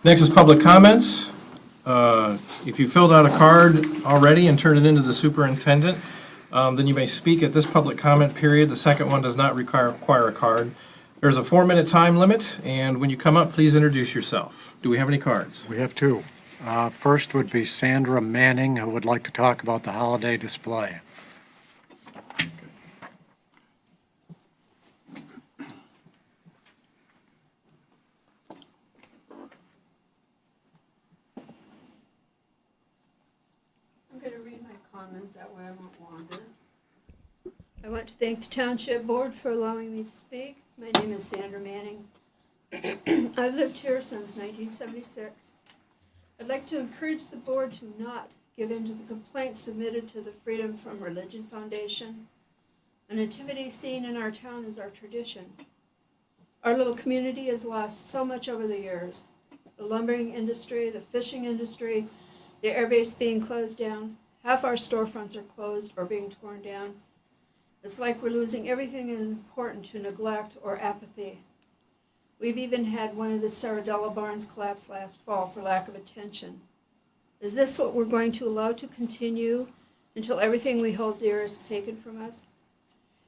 Next is public comments. If you filled out a card already and turned it into the superintendent, then you may speak at this public comment period. The second one does not require a card. There's a 4-minute time limit, and when you come up, please introduce yourself. Do we have any cards? We have two. First would be Sandra Manning, who would like to talk about the holiday display. I'm going to read my comment, that way I won't wander. I want to thank the Township Board for allowing me to speak. My name is Sandra Manning. I've lived here since 1976. I'd like to encourage the board to not give in to the complaints submitted to the Freedom from Religion Foundation. A nativity scene in our town is our tradition. Our little community has lost so much over the years. The lumbering industry, the fishing industry, the airbase being closed down. Half our storefronts are closed or being torn down. It's like we're losing everything important to neglect or apathy. We've even had one of the Saradella barns collapse last fall for lack of attention. Is this what we're going to allow to continue until everything we hold dear is taken from us?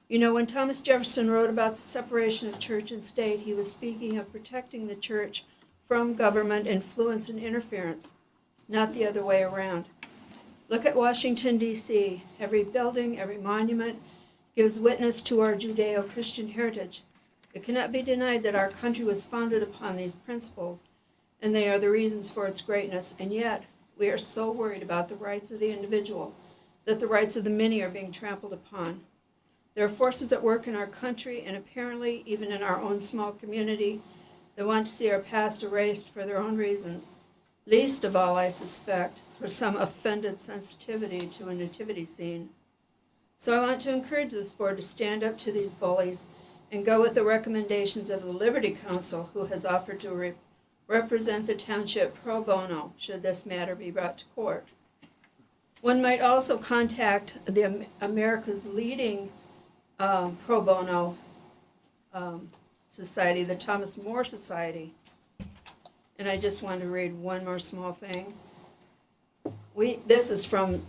You know, when Thomas Jefferson wrote about the separation of church and state, he was speaking of protecting the church from government influence and interference, not the other way around. Look at Washington, D.C. Every building, every monument gives witness to our Judeo-Christian heritage. It cannot be denied that our country was founded upon these principles, and they are the reasons for its greatness. And yet, we are so worried about the rights of the individual that the rights of the many are being trampled upon. There are forces at work in our country, and apparently even in our own small community, that want to see our past erased for their own reasons. Least of all, I suspect, for some offended sensitivity to a nativity scene. So I want to encourage this board to stand up to these bullies and go with the recommendations of the Liberty Council, who has offered to represent the township pro bono should this matter be brought to court. One might also contact the America's leading pro bono society, the Thomas More Society. And I just want to read one more small thing. This is from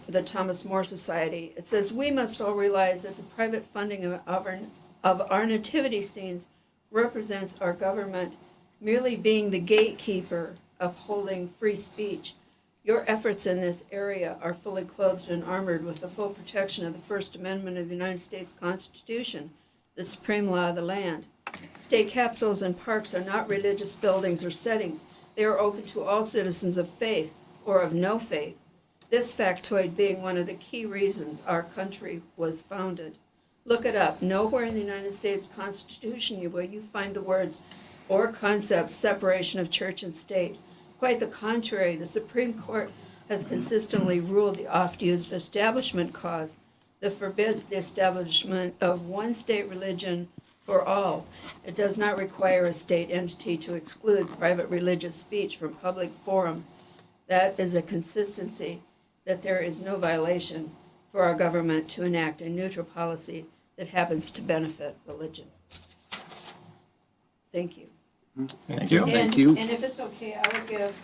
the Thomas More Society. It says, "We must all realize that the private funding of our nativity scenes represents our government merely being the gatekeeper upholding free speech. Your efforts in this area are fully clothed and armored with the full protection of the First Amendment of the United States Constitution, the supreme law of the land. State capitals and parks are not religious buildings or settings. They are open to all citizens of faith or of no faith. This factoid being one of the key reasons our country was founded. Look it up. Nowhere in the United States Constitution will you find the words or concepts separation of church and state. Quite the contrary, the Supreme Court has consistently ruled the oft-used establishment clause that forbids the establishment of one state religion for all. It does not require a state entity to exclude private religious speech from public forum. That is a consistency that there is no violation for our government to enact a neutral policy that happens to benefit religion." Thank you. Thank you. And if it's okay, I will give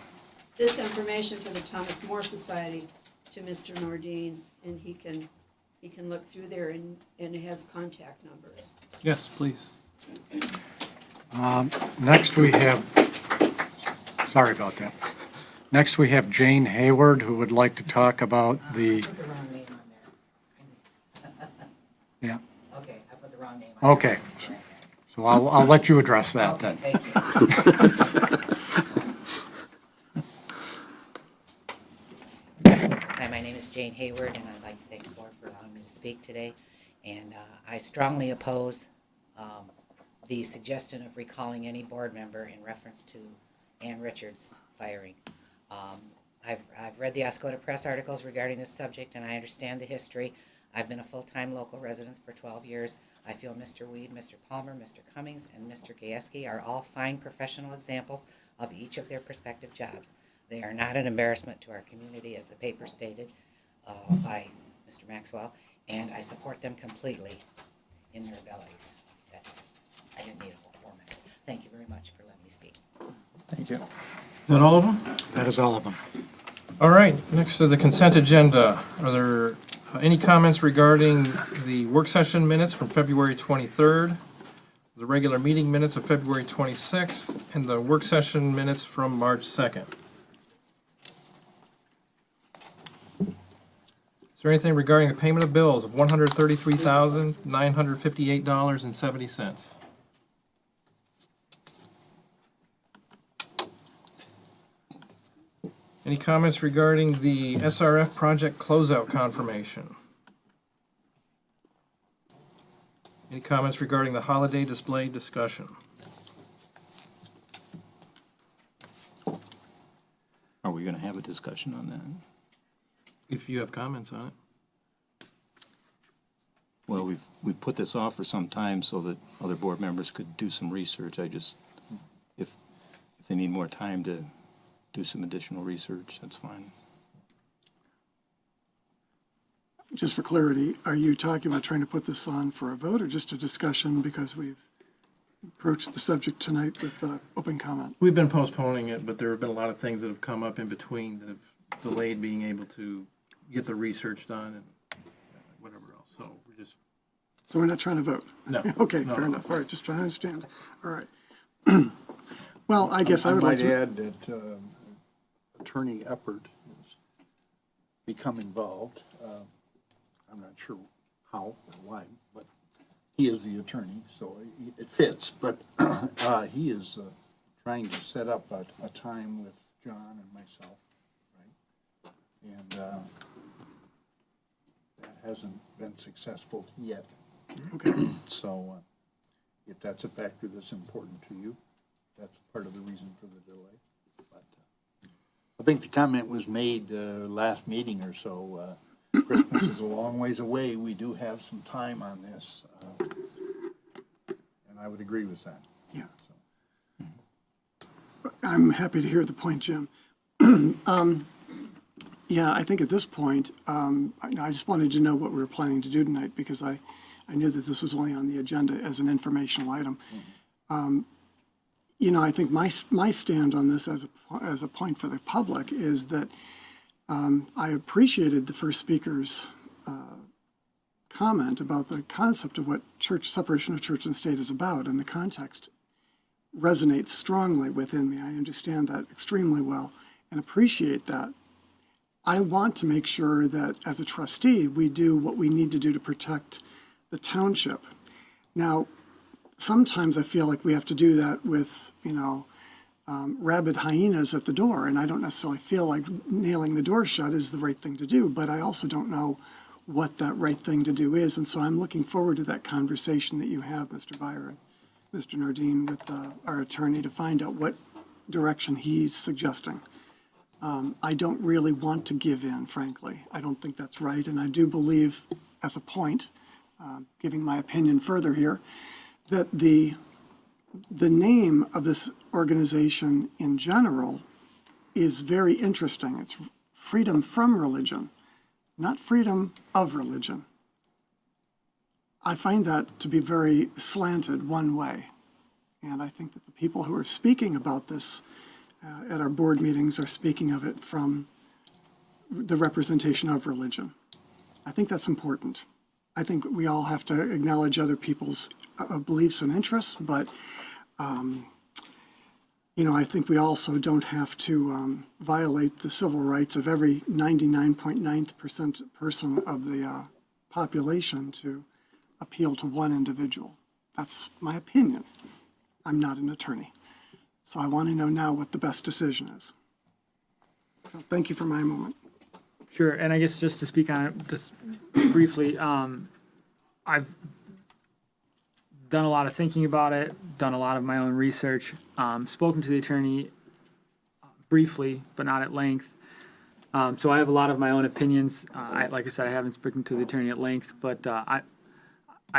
this information for the Thomas More Society to Mr. Nordine, and he can look through there, and it has contact numbers. Yes, please. Next, we have, sorry about that. Next, we have Jane Hayward, who would like to talk about the, Put the wrong name on there. yeah, Okay, I put the wrong name on there. okay. So I'll let you address that Okay, then. thank you. Hi, my name is Jane Hayward, and I'd like to thank the board for allowing me to speak today. And I strongly oppose the suggestion of recalling any board member in reference to Ann Richards' firing. I've read the Oscoda press articles regarding this subject, and I understand the history. I've been a full-time local resident for 12 years. I feel Mr. Weed, Mr. Palmer, Mr. Cummings, and Mr. Gieske are all fine professional examples of each of their respective jobs. They are not an embarrassment to our community, as the paper stated by Mr. Maxwell, and I support them completely in their abilities. I didn't need a whole 4 minutes. Thank you very much for letting me speak. Thank you. Is that all of them? That is all of them. All right, next to the consent agenda. Are there any comments regarding the work session minutes from February 23rd, the regular meeting minutes of February 26th, and the work session minutes from March 2nd? Is there anything regarding the payment of bills of $133,958.70? Any comments regarding the SRF project closeout confirmation? Any comments regarding the holiday display discussion? Are we going to have a discussion on that? If you have comments on it. Well, we've put this off for some time so that other board members could do some research. If they need more time to do some additional research, that's fine. Just for clarity, are you talking about trying to put this on for a vote or just a discussion because we've approached the subject tonight with open comment? We've been postponing it, but there have been a lot of things that have come up in between that have delayed being able to get the research done and whatever else. So we're just, So we're not trying to vote? no. Okay, No. fair enough. All right, just trying to understand. All right. Well, I guess I would like might to. add that Attorney Eppert has become involved. I'm not sure how or why, but he is the attorney, so it fits. But he is trying to set up a time with John and myself, right? And that hasn't been successful yet. Okay. So if that's a factor that's important to you, that's part of the reason for the delay. But I think the comment was made last meeting or so. Christmas is a long ways away. We do have some time on this. And I would agree with that. Yeah. So. I'm happy to hear the point, Jim. Yeah, I think at this point, I just wanted to know what we were planning to do tonight because I knew that this was only on the agenda as an informational item. You know, I think my stand on this as a point for the public is that I appreciated the first speaker's comment about the concept of what separation of church and state is about, and the context resonates strongly within me. I understand that extremely well and appreciate that. I want to make sure that as a trustee, we do what we need to do to protect the township. Now, sometimes I feel like we have to do that with, rabid hyenas at the door, and I don't necessarily feel like nailing the door shut is the right thing to do, but I also don't know what that right thing to do is, and so I'm looking forward to that conversation that you have, Mr. Byron, Mr. Nordine, with our attorney to find out what direction he's suggesting. I don't really want to give in, frankly. I don't think that's right, and I do believe, as a point, giving my opinion further here, that the name of this organization in general is very interesting. It's freedom from religion, not freedom of religion. I find that to be very slanted one way. And I think that the people who are speaking about this at our board meetings are speaking of it from the representation of religion. I think that's important. I think we all have to acknowledge other people's beliefs and interests, but, I think we also don't have to violate the civil rights of every 99.9% person of the population to appeal to one individual. That's my opinion. I'm not an attorney. So I want to know now what the best decision is. So thank you for my moment. Sure, and I guess just to speak on it just briefly, I've done a lot of thinking about it, done a lot of my own research, spoken to the attorney briefly, but not at length. So I have a lot of my own opinions. Like I said, I haven't spoken to the attorney at length, but I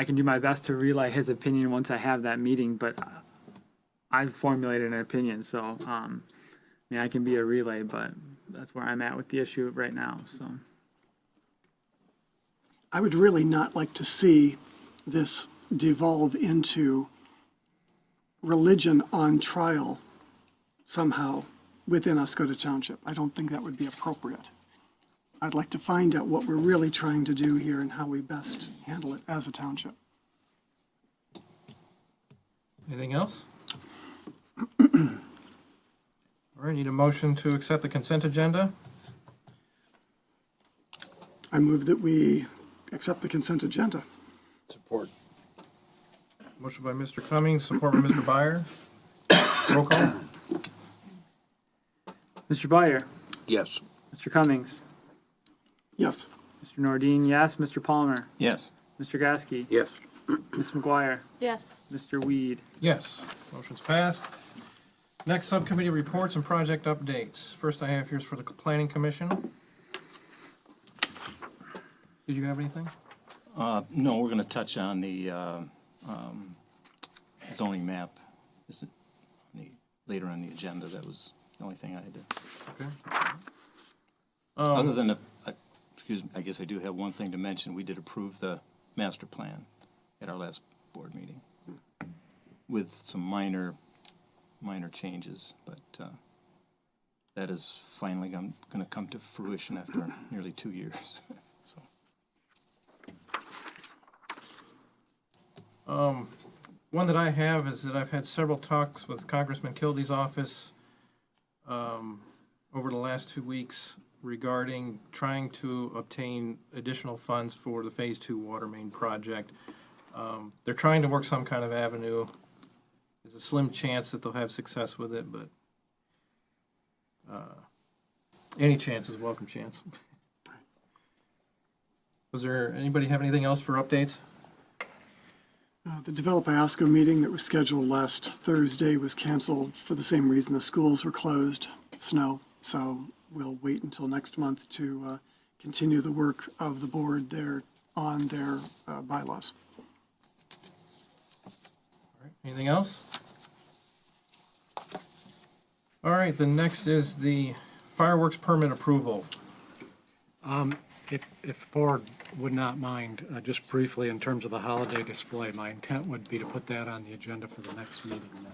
can do my best to relay his opinion once I have that meeting, but I've formulated an opinion, so I can be a relay, but that's where I'm at with the issue right now, so. I would really not like to see this devolve into religion on trial somehow within Oscoda Township. I don't think that would be appropriate. I'd like to find out what we're really trying to do here and how we best handle it as a township. Anything else? All right, need a motion to accept the consent agenda? I move that we accept the consent agenda. Support. Motion by Mr. Cummings, support by Mr. Byer. Roll call. Mr. Byer, Yes. Mr. Cummings, Yes. Mr. Nordine, yes, Mr. Palmer, Yes. Mr. Gasky, Yes. Ms. McGuire, Yes. Mr. Weed. Yes, motion's passed. Next, subcommittee reports and project updates. First I have here's for the Planning Commission. Did you have anything? No, we're going to touch on the zoning map. Is it later on the agenda? That was the only thing I had to. Okay. Other than, excuse me, I guess I do have one thing to mention. We did approve the master plan at our last board meeting with some minor changes, but that is finally going to come to fruition after nearly 2 years. So. One that I have is that I've had several talks with Congressman Kilde's office over the last 2 weeks regarding trying to obtain additional funds for the Phase 2 water main project. They're trying to work some kind of avenue. There's a slim chance that they'll have success with it, but any chance is a welcome chance. Was there, anybody have anything else for updates? The Develop IOSCO meeting that was scheduled last Thursday was canceled for the same reason. The schools were closed, snow. So we'll wait until next month to continue the work of the board there on their bylaws. All right, anything else? All right, the next is the fireworks permit approval. If the board would not mind, just briefly, in terms of the holiday display, my intent would be to put that on the agenda for the next meeting now.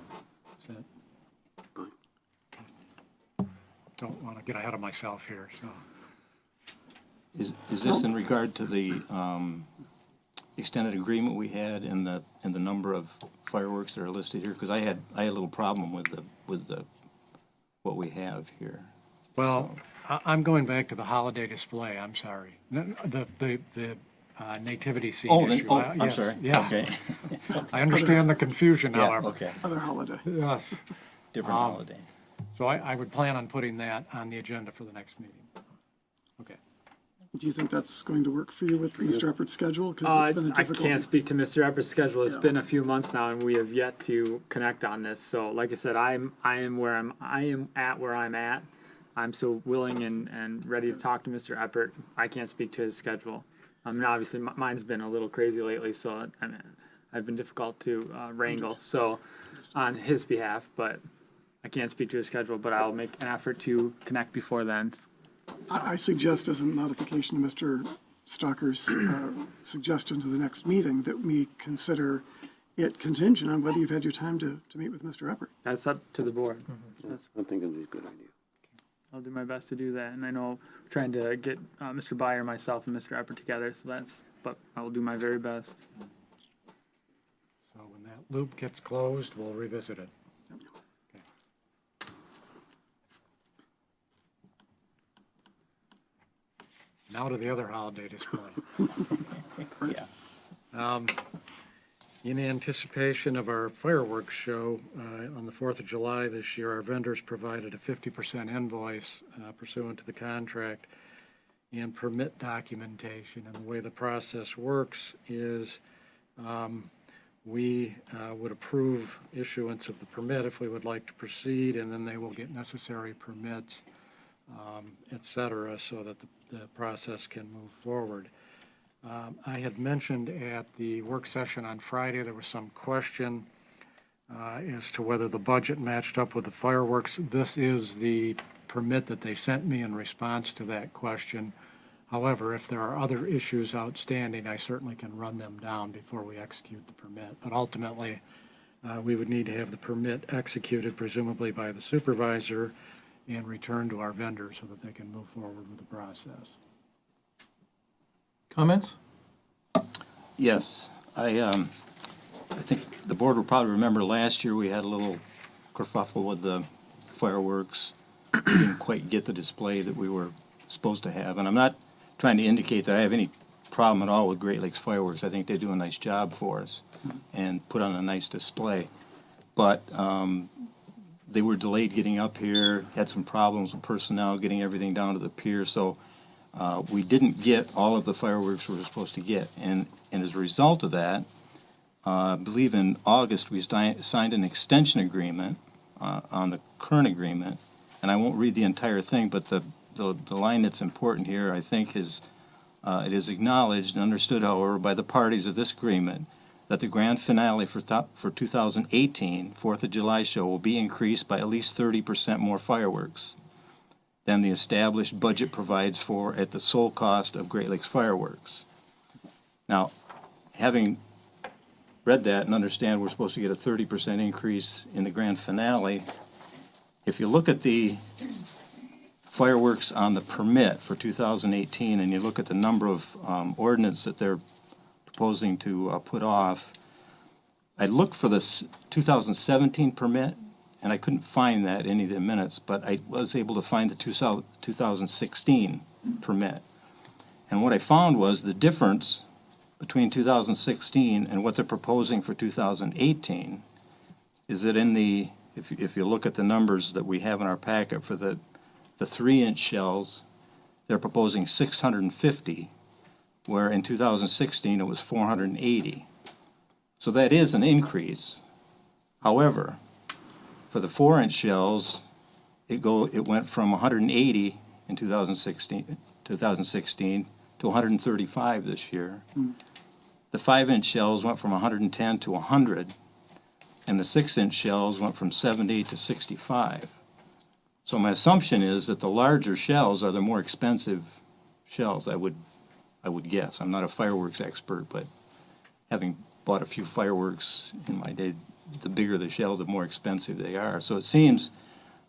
Is that? Don't want to get ahead of myself here, so. Is this in regard to the extended agreement we had and the number of fireworks that are listed here? Because I had a little problem with the what we have here. Well, I'm going back to the holiday display, I'm sorry. The nativity scene Oh, issue. I'm Yes, sorry. Yeah. Okay. I understand the confusion, Yeah, however. okay. Other holiday. Yes. Different holiday. So I would plan on putting that on the agenda for the next meeting. Okay. Do you think that's going to work for you with Mr. Eppert's schedule? Because it's been a I difficult. can't speak to Mr. Epper's schedule. It's Yeah. been a few months now, and we have yet to connect on this. So, like I said, I am at where I'm at. I'm so willing and ready to talk to Mr. Eppert. I can't speak to his schedule. I mean, obviously, mine's been a little crazy lately, so I've been difficult to wrangle. So, on his behalf, but I can't speak to his schedule. But I'll make an effort to connect before then. I suggest as a modification to Mr. Stocker's suggestion to the next meeting that we consider it contingent on whether you've had your time to meet with Mr. Eppert. That's up to the board. I think it'd be a good idea. I'll do my best to do that, and I know we're trying to get Mr. Byer, myself, and Mr. Eppert together, but I will do my very best. So when that loop gets closed, we'll revisit it. Okay. Now to the other holiday display. In anticipation of our fireworks show on the 4th of July this year, our vendors provided a 50% invoice pursuant to the contract and permit documentation. And the way the process works is we would approve issuance of the permit if we would like to proceed, and then they will get necessary permits, et cetera, so that the process can move forward. I had mentioned at the work session on Friday, there was some question as to whether the budget matched up with the fireworks. This is the permit that they sent me in response to that question. However, if there are other issues outstanding, I certainly can run them down before we execute the permit. But ultimately, we would need to have the permit executed, presumably by the supervisor, and returned to our vendor so that they can move forward with the process. Comments? Yes, I think the board will probably remember last year we had a little kerfuffle with the fireworks. We didn't quite get the display that we were supposed to have, and I'm not trying to indicate that I have any problem at all with Great Lakes Fireworks. I think they do a nice job for us and put on a nice display. But they were delayed getting up here, had some problems with personnel getting everything down to the pier, so we didn't get all of the fireworks we were supposed to get. And as a result of that, I believe in August, we signed an extension agreement on the current agreement. And I won't read the entire thing, but the line that's important here, I think, is it is acknowledged and understood, however, by the parties of this agreement that the grand finale for 2018 4th of July show will be increased by at least 30% more fireworks than the established budget provides for at the sole cost of Great Lakes Fireworks. Now, having read that and understand we're supposed to get a 30% increase in the grand finale, if you look at the fireworks on the permit for 2018 and you look at the number of ordinance that they're proposing to put off, I looked for this 2017 permit, and I couldn't find that in any of the minutes, but I was able to find the 2016 permit. And what I found was the difference between 2016 and what they're proposing for 2018 is that in the, if you look at the numbers that we have in our packet for the 3-inch shells, they're proposing 650, where in 2016 it was 480. So that is an increase. However, for the 4-inch shells, it went from 180 in 2016 to 135 this year. The 5-inch shells went from 110 to 100, and the 6-inch shells went from 70 to 65. So my assumption is that the larger shells are the more expensive shells, I would guess. I'm not a fireworks expert, but having bought a few fireworks in my day, the bigger the shell, the more expensive they are. So it seems,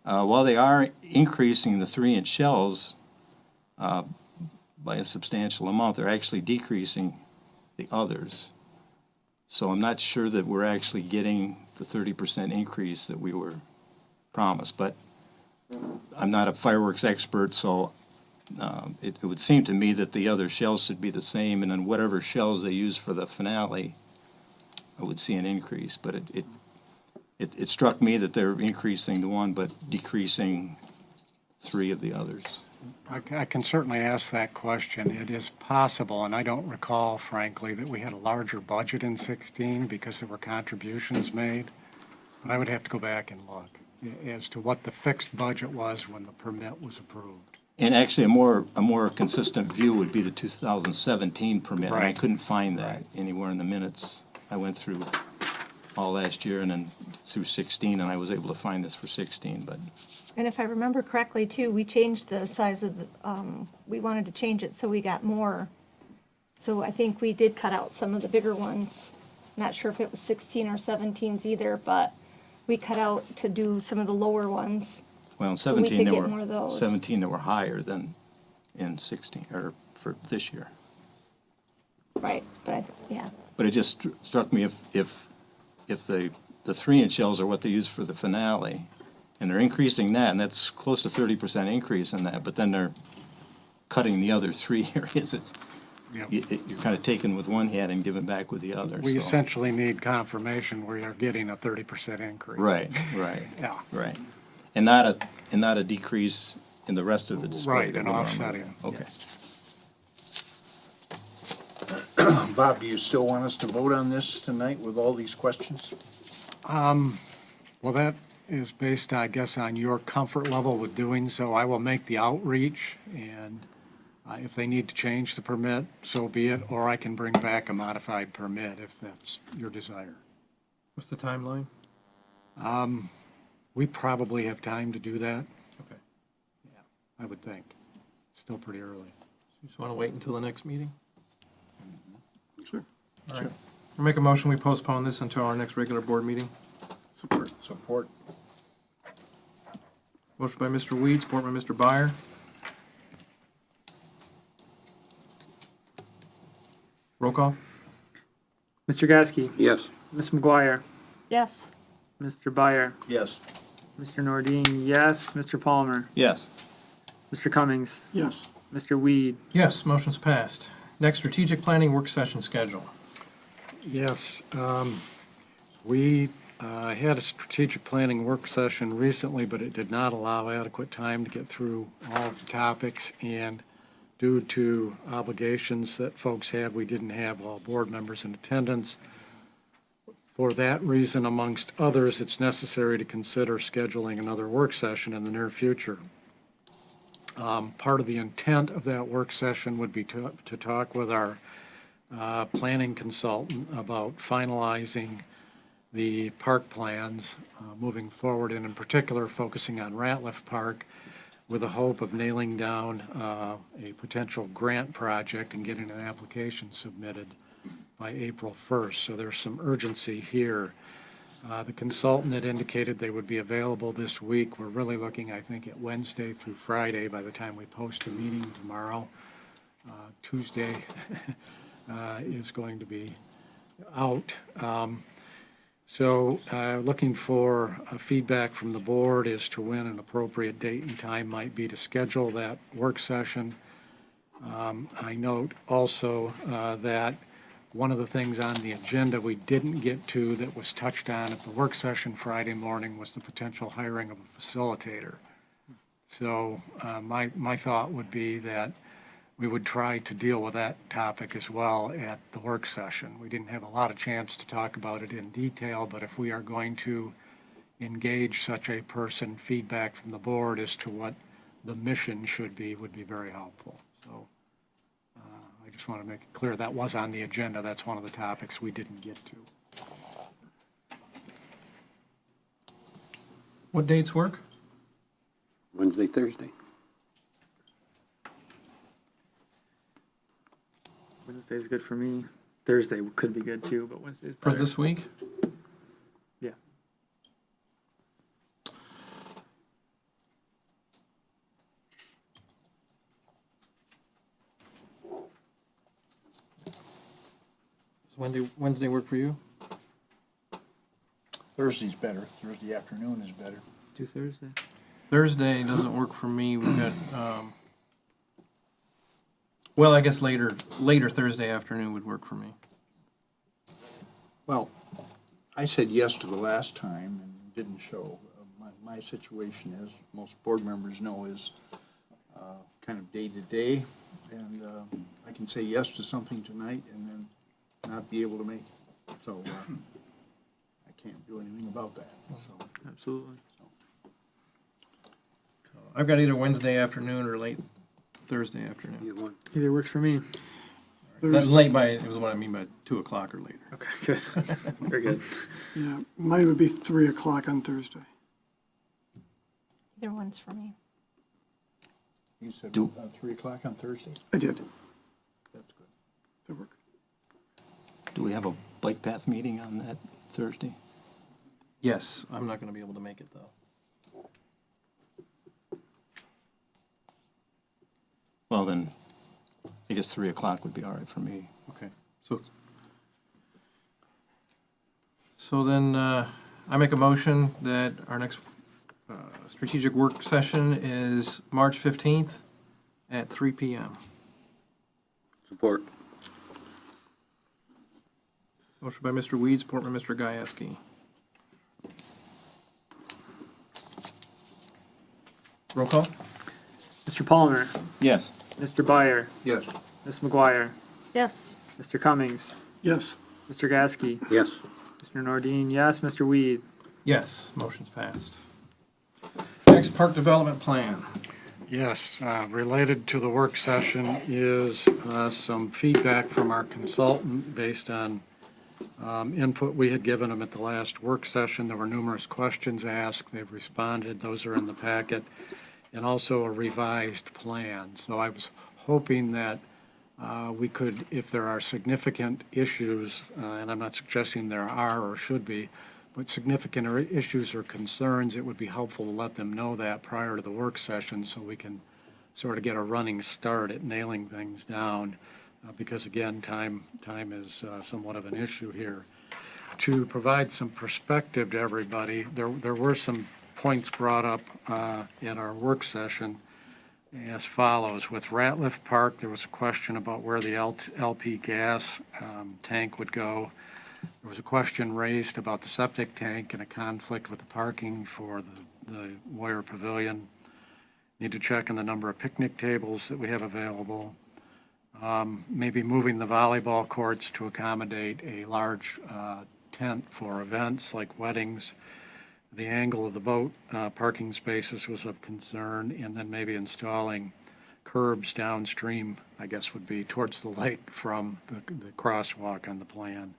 while they are increasing the 3-inch shells by a substantial amount, they're actually decreasing the others. So I'm not sure that we're actually getting the 30% increase that we were promised. But I'm not a fireworks expert, so it would seem to me that the other shells should be the same, and then whatever shells they use for the finale, I would see an increase. But it struck me that they're increasing the one but decreasing 3 of the others. I can certainly ask that question. It is possible, and I don't recall, frankly, that we had a larger budget in 16 because there were contributions made. But I would have to go back and look as to what the fixed budget was when the permit was approved. And actually, a more consistent view would be the 2017 permit. And I Right. couldn't find that anywhere in the minutes. I went through all last year and then through 16, and I was able to find this for 16, but And if I remember correctly, too, we changed the size of the, we wanted to change it so we got more. So I think we did cut out some of the bigger ones Not sure if it was 16 or 17s either, but we cut out to do some of the lower ones. Well, in So we 17, could there get were more of those. 17 that were higher than in 16, or for this year. Right, but yeah. But it just struck me if the 3-inch shells are what they use for the finale, and they're increasing that, and that's close to 30% increase in that, but then they're cutting the other 3 areas, you're kind of taking with one hand and giving back with the other. We so. essentially need confirmation we are getting a 30% increase. Right. Yeah. Right. And not a decrease in the rest of the display. Right, that an we're normally offsetting. doing. Okay. Bob, do you still want us to vote on this tonight with all these questions? Well, that is based, I guess, on your comfort level with doing so. I will make the outreach, and if they need to change the permit, so be it, or I can bring back a modified permit if that's your desire. What's the timeline? We probably have time to do that, Okay. I would think. Still pretty early. You just want to wait until the next meeting? Sure. All right. I'll make a motion, we postpone this until our next regular board meeting. Support. Support. Motion by Mr. Weed, support by Mr. Byer. Roll call? Mr. Gasky, Yes. Ms. McGuire, Yes. Mr. Byer, Yes. Mr. Nordine, yes. Mr. Palmer, Yes. Mr. Cummings, Yes. Mr. Weed. Yes, motion's passed. Next, strategic planning work session schedule. Yes, we had a strategic planning work session recently, but it did not allow adequate time to get through all of the topics, and due to obligations that folks had, we didn't have all board members in attendance. For that reason, amongst others, it's necessary to consider scheduling another work session in the near future. Part of the intent of that work session would be to talk with our planning consultant about finalizing the park plans moving forward, and in particular focusing on Ratliff Park with the hope of nailing down a potential grant project and getting an application submitted by April 1st. So there's some urgency here. The consultant had indicated they would be available this week. We're really looking, I think, at Wednesday through Friday by the time we post the meeting tomorrow. Tuesday is going to be out. So looking for feedback from the board as to when an appropriate date and time might be to schedule that work session. I note also that one of the things on the agenda we didn't get to that was touched on at the work session Friday morning was the potential hiring of a facilitator. So my thought would be that we would try to deal with that topic as well at the work session. We didn't have a lot of chance to talk about it in detail, but if we are going to engage such a person, feedback from the board as to what the mission should be would be very helpful. So I just want to make it clear that was on the agenda. That's one of the topics we didn't get to. What dates work? Wednesday, Thursday. Wednesday's good for me. Thursday could be good too, but Wednesday's For better. this week? Yeah. Does Wednesday work for you? Thursday's better. Thursday afternoon is better. Do Thursday. Thursday doesn't work for me. We've got, well, I guess later Thursday afternoon would work for me. Well, I said yes to the last time and didn't show. My situation, as most board members know, is kind of day to day, and I can say yes to something tonight and then not be able to make it. So I can't do anything about that. So Absolutely. I've got either Wednesday afternoon or late Thursday afternoon. Either one. Either works for me. That's late by, it was what I mean by 2 o'clock or later. Okay, good. Very good. Yeah, mine would be 3 o'clock on Thursday. Either one's for me. you said Do- 3 o'clock on Thursday? I did. That's good. That work. Do we have a bike path meeting on that Thursday? Yes, I'm not going to be able to make it, though. Well, then, I guess 3 o'clock would be all right for me. Okay. So then, I make a motion that our next strategic work session is March 15th at 3 PM. Support. Motion by Mr. Weed, support by Mr. Gieske. Roll call? Mr. Palmer, Yes. Mr. Byer, Yes. Ms. McGuire, Yes. Mr. Cummings, Yes. Mr. Gasky, Yes. Mr. Nordine, yes, Mr. Weed. Yes, motion's passed. Next, park development plan. Yes, related to the work session is some feedback from our consultant based on input we had given them at the last work session. There were numerous questions asked. They've responded. Those are in the packet. And also a revised plan. So I was hoping that we could, if there are significant issues, and I'm not suggesting there are or should be, but significant issues or concerns, it would be helpful to let them know that prior to the work session so we can sort of get a running start at nailing things down. Because again, time is somewhat of an issue here. To provide some perspective to everybody, there were some points brought up in our work session as follows. With Ratliff Park, there was a question about where the LP gas tank would go. There was a question raised about the septic tank and a conflict with the parking for the Warrior Pavilion. Need to check on the number of picnic tables that we have available. Maybe moving the volleyball courts to accommodate a large tent for events like weddings. The angle of the boat parking spaces was of concern, and then maybe installing curbs downstream, I guess would be towards the lake from the crosswalk on the plan.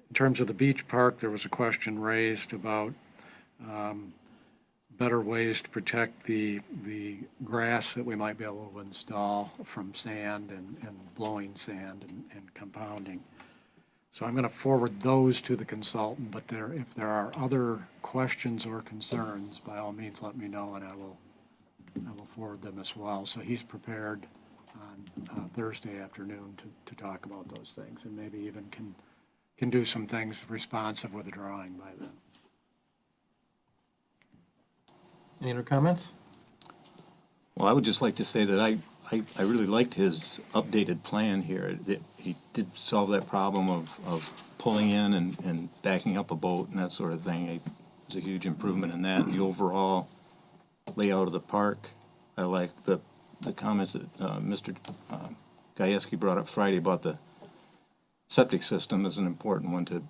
In terms of the beach park, there was a question raised about better ways to protect the grass that we might be able to install from sand and blowing sand and compounding. So I'm going to forward those to the consultant, but if there are other questions or concerns, by all means, let me know, and I will forward them as well. So he's prepared on Thursday afternoon to talk about those things, and maybe even can do some things responsive with a drawing by then. Any other comments? Well, I would just like to say that I really liked his updated plan here. He did solve that problem of pulling in and backing up a boat and that sort of thing. It was a huge improvement in that. The overall layout of the park, I like the comments that Mr. Gieske brought up Friday about the septic system is an important one to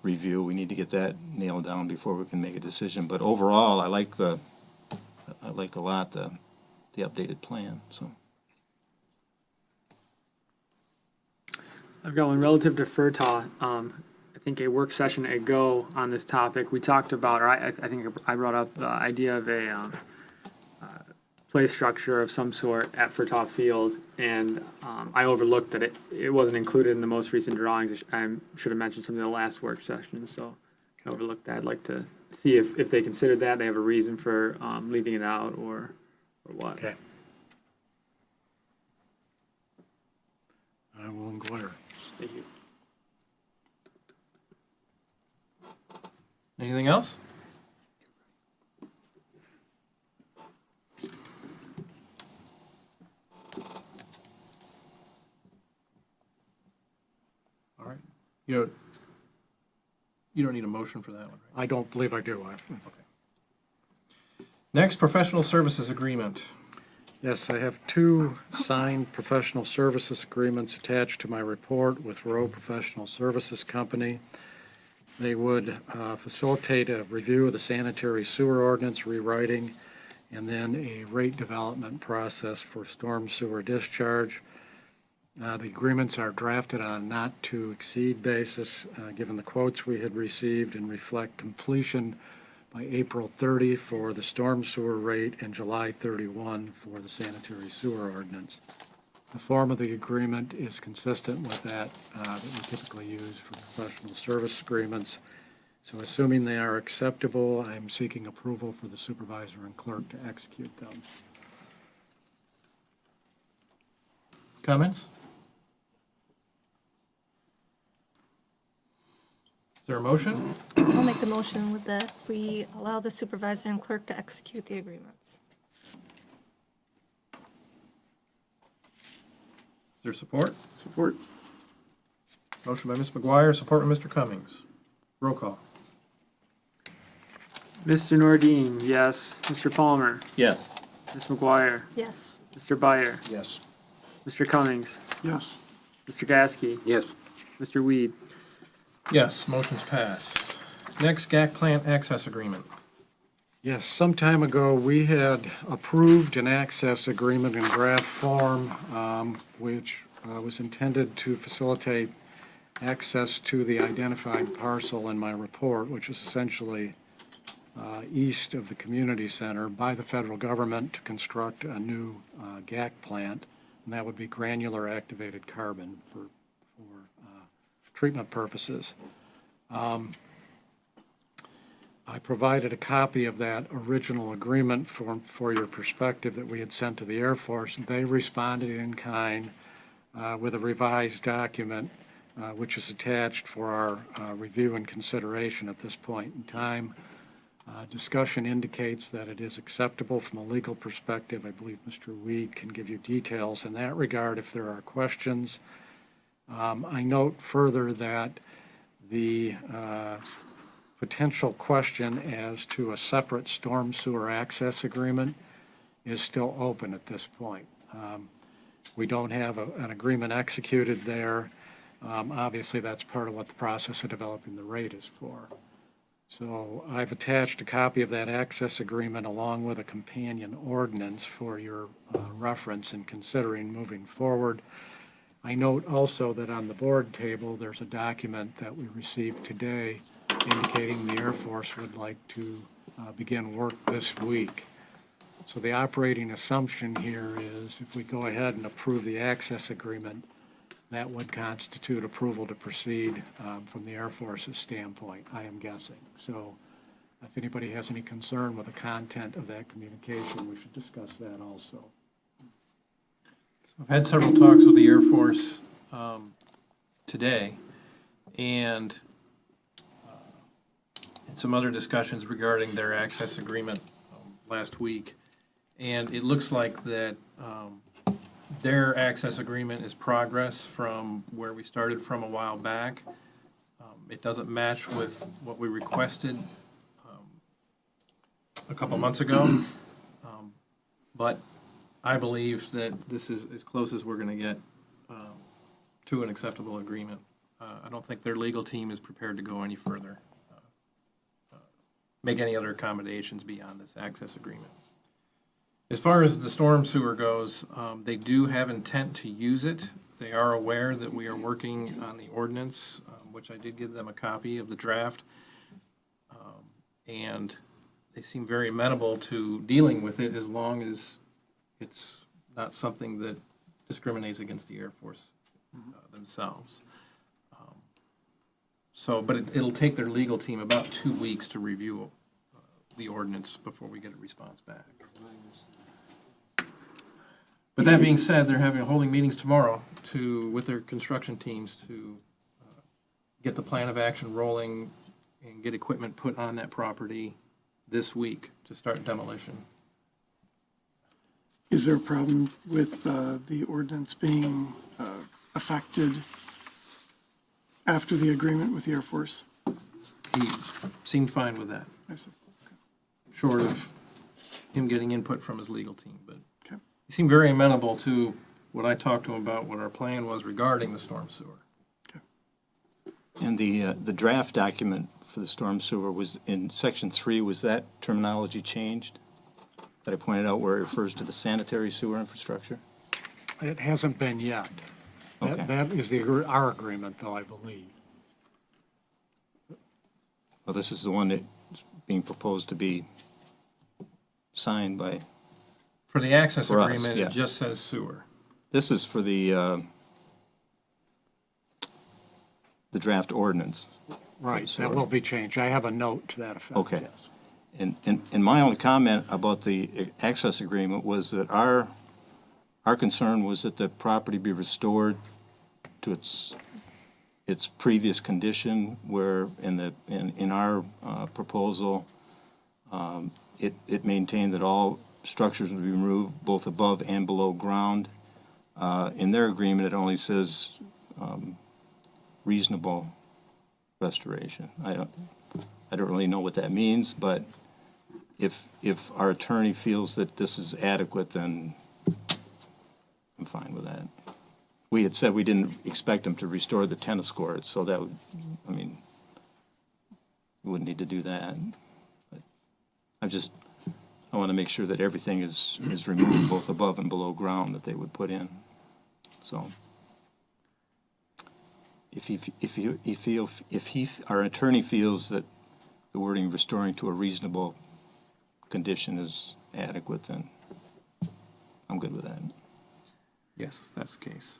review. We need to get that nailed down before we can make a decision. But overall, I liked a lot the updated plan, so. I've got one relative to FERTA. I think a work session ago on this topic, we talked about, or I think I brought up the idea of a play structure of some sort at FERTA Field, and I overlooked that it wasn't included in the most recent drawings. I should have mentioned something in the last work session, so I overlooked that. I'd like to see if they considered that, they have a reason for leaving it out, or what. Okay. I will inquire. Thank you. Anything else? All right. You don't need a motion for that one, right? I don't believe I do. Next, professional services agreement. Yes, I have 2 signed professional services agreements attached to my report with Rowe Professional Services Company. They would facilitate a review of the sanitary sewer ordinance rewriting and then a rate development process for storm sewer discharge. The agreements are drafted on a not-to-exceed basis, given the quotes we had received, and reflect completion by April 30 for the storm sewer rate and July 31 for the sanitary sewer ordinance. The form of the agreement is consistent with that we typically use for professional service agreements. So assuming they are acceptable, I'm seeking approval for the supervisor and clerk to execute them. Comments? Is there a motion? I'll make the motion with that we allow the supervisor and clerk to execute the agreements. Is there support? Support. Motion by Ms. McGuire, support by Mr. Cummings. Roll call. Mr. Nordine, yes. Mr. Palmer, Yes. Ms. McGuire, Yes. Mr. Byer, Yes. Mr. Cummings, Yes. Mr. Gasky, Yes. Mr. Weed. Yes, motion's passed. Next, GAC plant access agreement. Yes, some time ago, we had approved an access agreement in draft form, which was intended to facilitate access to the identified parcel in my report, which is essentially east of the community center by the federal government to construct a new GAC plant, and that would be granular activated carbon for treatment purposes. I provided a copy of that original agreement for your perspective that we had sent to the Air Force. They responded in kind with a revised document, which is attached for our review and consideration at this point in time. Discussion indicates that it is acceptable from a legal perspective. I believe Mr. Weed can give you details in that regard if there are questions. I note further that the potential question as to a separate storm sewer access agreement is still open at this point. We don't have an agreement executed there. Obviously, that's part of what the process of developing the rate is for. So I've attached a copy of that access agreement along with a companion ordinance for your reference in considering moving forward. I note also that on the board table, there's a document that we received today indicating the Air Force would like to begin work this week. So the operating assumption here is if we go ahead and approve the access agreement, that would constitute approval to proceed from the Air Force's standpoint, I am guessing. So if anybody has any concern with the content of that communication, we should discuss that also. I've had several talks with the Air Force today, and some other discussions regarding their access agreement last week. And it looks like that their access agreement is progress from where we started from a while back. It doesn't match with what we requested a couple months ago, but I believe that this is as close as we're going to get to an acceptable agreement. I don't think their legal team is prepared to go any further, make any other accommodations beyond this access agreement. As far as the storm sewer goes, they do have intent to use it. They are aware that we are working on the ordinance, which I did give them a copy of the draft. And they seem very amenable to dealing with it as long as it's not something that discriminates against the Air Force themselves. But it'll take their legal team about 2 weeks to review the ordinance before we get a response back. But that being said, they're holding meetings tomorrow with their construction teams to get the plan of action rolling and get equipment put on that property this week to start demolition. Is there a problem with the ordinance being affected after the agreement with the Air Force? He seemed fine with that, I see. short of him getting input from his legal team, but Okay. he seemed very amenable to what I talked to him about, what our plan was regarding the storm sewer. And the draft document for the storm sewer was in section 3, was that terminology changed? That I pointed out where it refers to the sanitary sewer infrastructure? It hasn't been yet. Okay. That is our agreement, though, I believe. Well, this is the one that's being proposed to be signed by, For the access For us, agreement, it yes. just says sewer. this is for the draft ordinance. Right, So- that will be changed. I have a note to that effect. Okay. yes. And my only comment about the access agreement was that our concern was that the property be restored to its previous condition, where in our proposal, it maintained that all structures would be removed both above and below ground. In their agreement, it only says reasonable restoration. I don't really know what that means, but if our attorney feels that this is adequate, then I'm fine with that. We had said we didn't expect them to restore the tennis courts, so that would, I mean, we wouldn't need to do that. But I want to make sure that everything is removed both above and below ground that they would put in. So our attorney feels that the wording restoring to a reasonable condition is adequate, then I'm good with that. Yes, that's the case.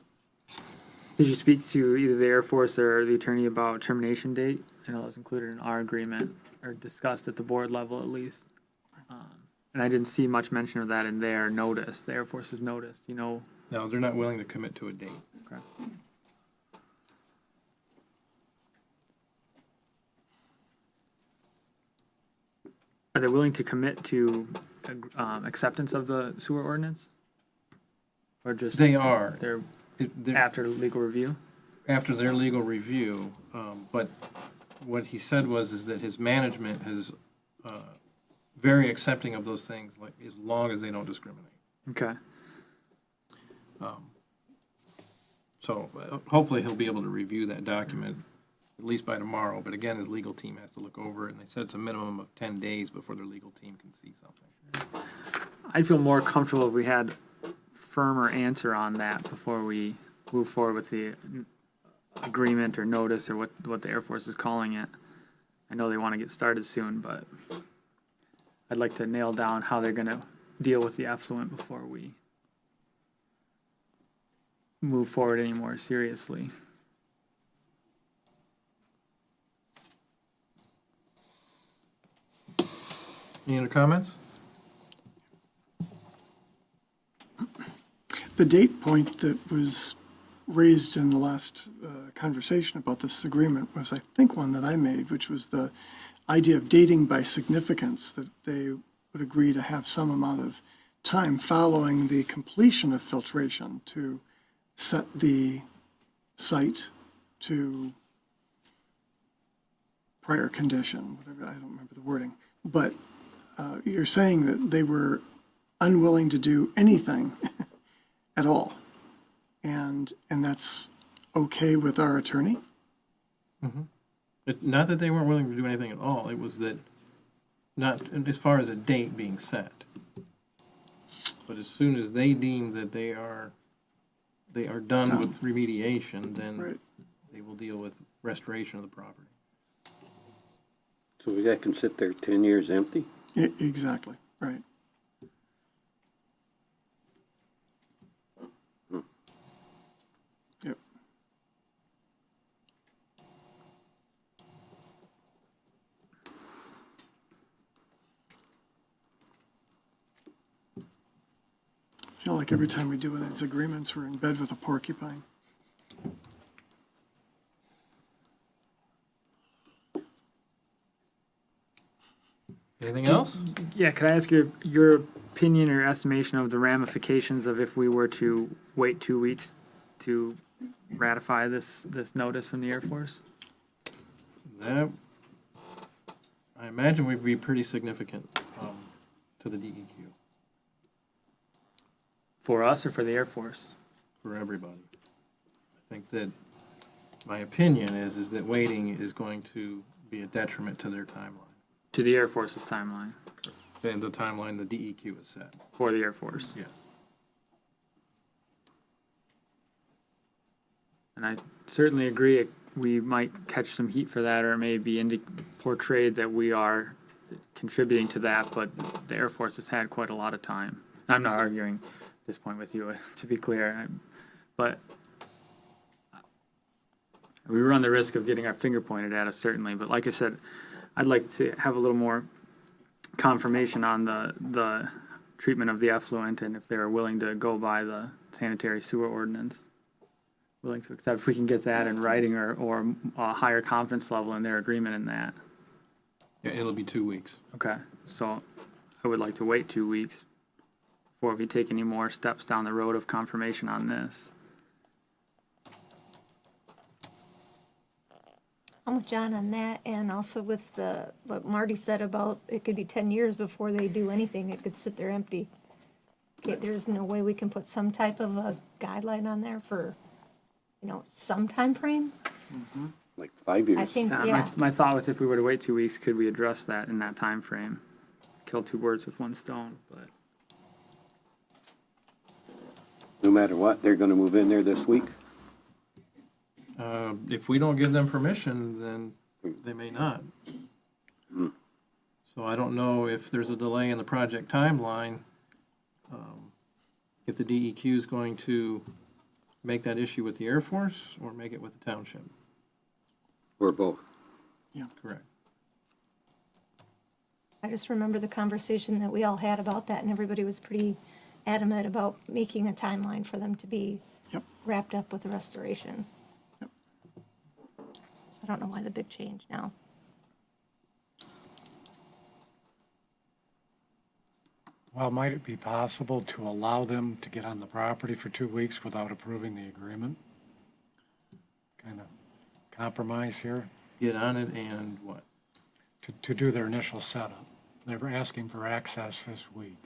Did you speak to either the Air Force or the attorney about termination date? I know that was included in our agreement, or discussed at the board level at least. And I didn't see much mention of that in their notice, the Air Force's notice, you know. No, they're not willing to commit to a date. Okay. Are they willing to commit to acceptance of the sewer ordinance? Or just They are. they're They're- after legal review? After their legal review, but what he said is that his management is very accepting of those things, like, as long as they don't discriminate. Okay. So hopefully he'll be able to review that document at least by tomorrow, but again, his legal team has to look over it, and they said it's a minimum of 10 days before their legal team can see something. I'd feel more comfortable if we had firmer answer on that before we move forward with the agreement or notice or what the Air Force is calling it. I know they want to get started soon, but I'd like to nail down how they're going to deal with the effluent before we move forward any more seriously. Any other comments? The date point that was raised in the last conversation about this agreement was, I think, one that I made, which was the idea of dating by significance, that they would agree to have some amount of time following the completion of filtration to set the site to prior condition, whatever, I don't remember the wording. But you're saying that they were unwilling to do anything at all. And that's okay with our attorney? Not that they weren't willing to do anything at all, it was that, not as far as a date being set. But as soon as they deem that they are done with remediation, then Right. they will deal with restoration of the property. So that can sit there 10 years empty? Exactly, right. Yep. I feel like every time we do one of these agreements, we're in bed with a porcupine. Anything else? Yeah, could I ask your opinion or estimation of the ramifications of if we were to wait 2 weeks to ratify this notice from the Air Force? That, I imagine would be pretty significant to the DEQ, For us or for the Air Force? for everybody. I think that, my opinion is that waiting is going to be a detriment to their timeline. To the Air Force's timeline, And the timeline the DEQ has set, for the Air Force. yes. And I certainly agree we might catch some heat for that, or it may be portrayed that we are contributing to that, but the Air Force has had quite a lot of time. I'm not arguing this point with you, to be clear, but we run the risk of getting our finger pointed at us, certainly, but like I said, I'd like to have a little more confirmation on the treatment of the effluent, and if they're willing to go by the sanitary sewer ordinance. Willing to accept, if we can get that in writing or a higher confidence level in their agreement in that. Yeah, it'll be 2 weeks. Okay, so I would like to wait 2 weeks before we take any more steps down the road of confirmation on this. I'm with John on that, and also with what Marty said about it could be 10 years before they do anything. It could sit there empty. There's no way we can put some type of a guideline on there for, some time frame. Like 5 years. I think, My, yeah. my thought was if we were to wait 2 weeks, could we address that in that time frame? Kill two birds with one stone, but No matter what, they're gonna move in there this week. If we don't give them permission, then they may not. So I don't know if there's a delay in the project timeline, if the DEQ is going to make that issue with the Air Force or make it with the township. Or both. Correct. I just remember the conversation that we all had about that, and everybody was pretty adamant about making a timeline for them to be Yep. wrapped up with the restoration. Yep. So I don't know why the big change now. Well, might it be possible to allow them to get on the property for 2 weeks without approving the agreement? Kind of compromise here Get on it and what? to do their initial setup. They were asking for access this week.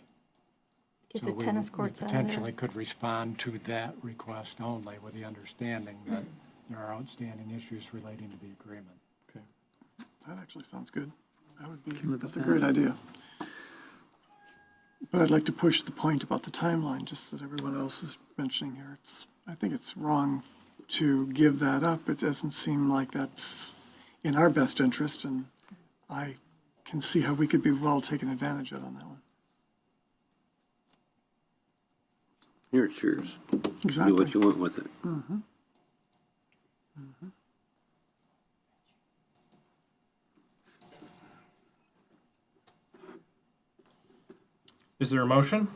Get So the we- tennis courts We out of there. potentially could respond to that request only with the understanding that there are outstanding issues relating to the agreement. Okay. That actually sounds good. live with That's a that. great idea. But I'd like to push the point about the timeline, just that everyone else is mentioning here. I think it's wrong to give that up. It doesn't seem like that's in our best interest, and I can see how we could be well taken advantage of on that one. Here it's yours. Do Exactly. what you want with it. Is there a motion?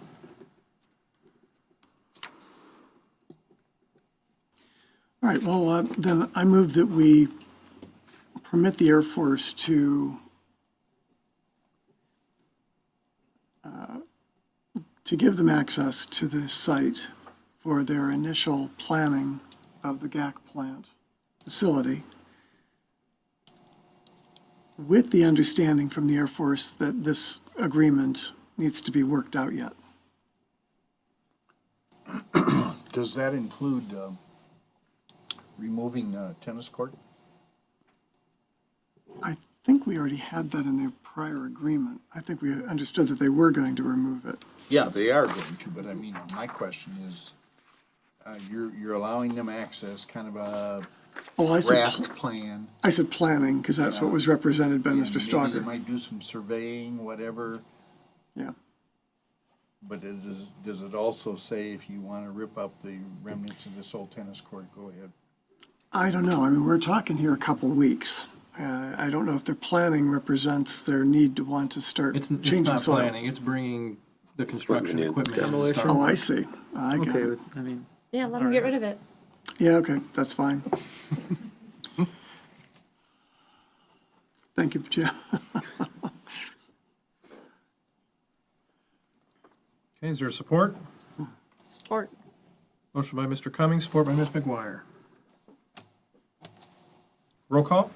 All right, well, then I move that we permit the Air Force to give them access to this site for their initial planning of the GAC plant facility, with the understanding from the Air Force that this agreement needs to be worked out yet. Does that include removing tennis court? I think we already had that in their prior agreement. I think we understood that they were going to remove it. Yeah, they are going to, but I mean, my question is, you're allowing them access, kind of a Oh, I said, draft plan. I said planning, because that's what was represented by and Mr. Maybe Stalker. they might do some surveying, whatever, Yeah. but does it also say if you want to rip up the remnants of this old tennis court, go ahead? I don't know. I mean, we're talking here a couple of weeks. I don't know if their planning represents their need to want to start It's changing not soil. planning, it's bringing the construction Equipment equipment in. in to Demolition. start Oh, with. I see. I get okay it. with, I mean, Yeah, let them get rid of it. Yeah, okay, that's fine. Thank you, Jim. Okay, is there support? Support. Motion by Mr. Cummings, support by Ms. McGuire. Roll call?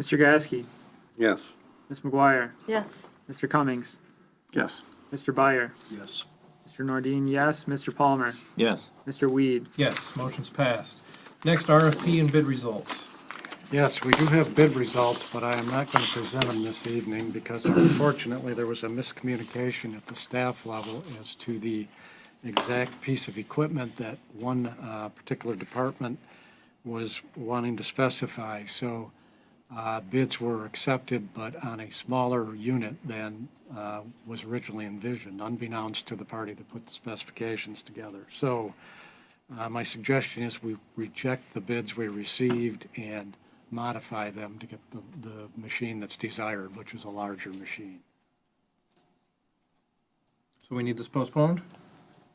Mr. Gasky, Yes. Ms. McGuire, Yes. Mr. Cummings, Yes. Mr. Byer, Yes. Mr. Nordine, yes, Mr. Palmer, Yes. Mr. Weed. Yes, motion's passed. Next, RFP and bid results. Yes, we do have bid results, but I am not going to present them this evening because unfortunately there was a miscommunication at the staff level as to the exact piece of equipment that one particular department was wanting to specify. So Bids were accepted, but on a smaller unit than was originally envisioned, unbeknownst to the party that put the specifications together. So my suggestion is we reject the bids we received and modify them to get the machine that's desired, which is a larger machine. So we need this postponed?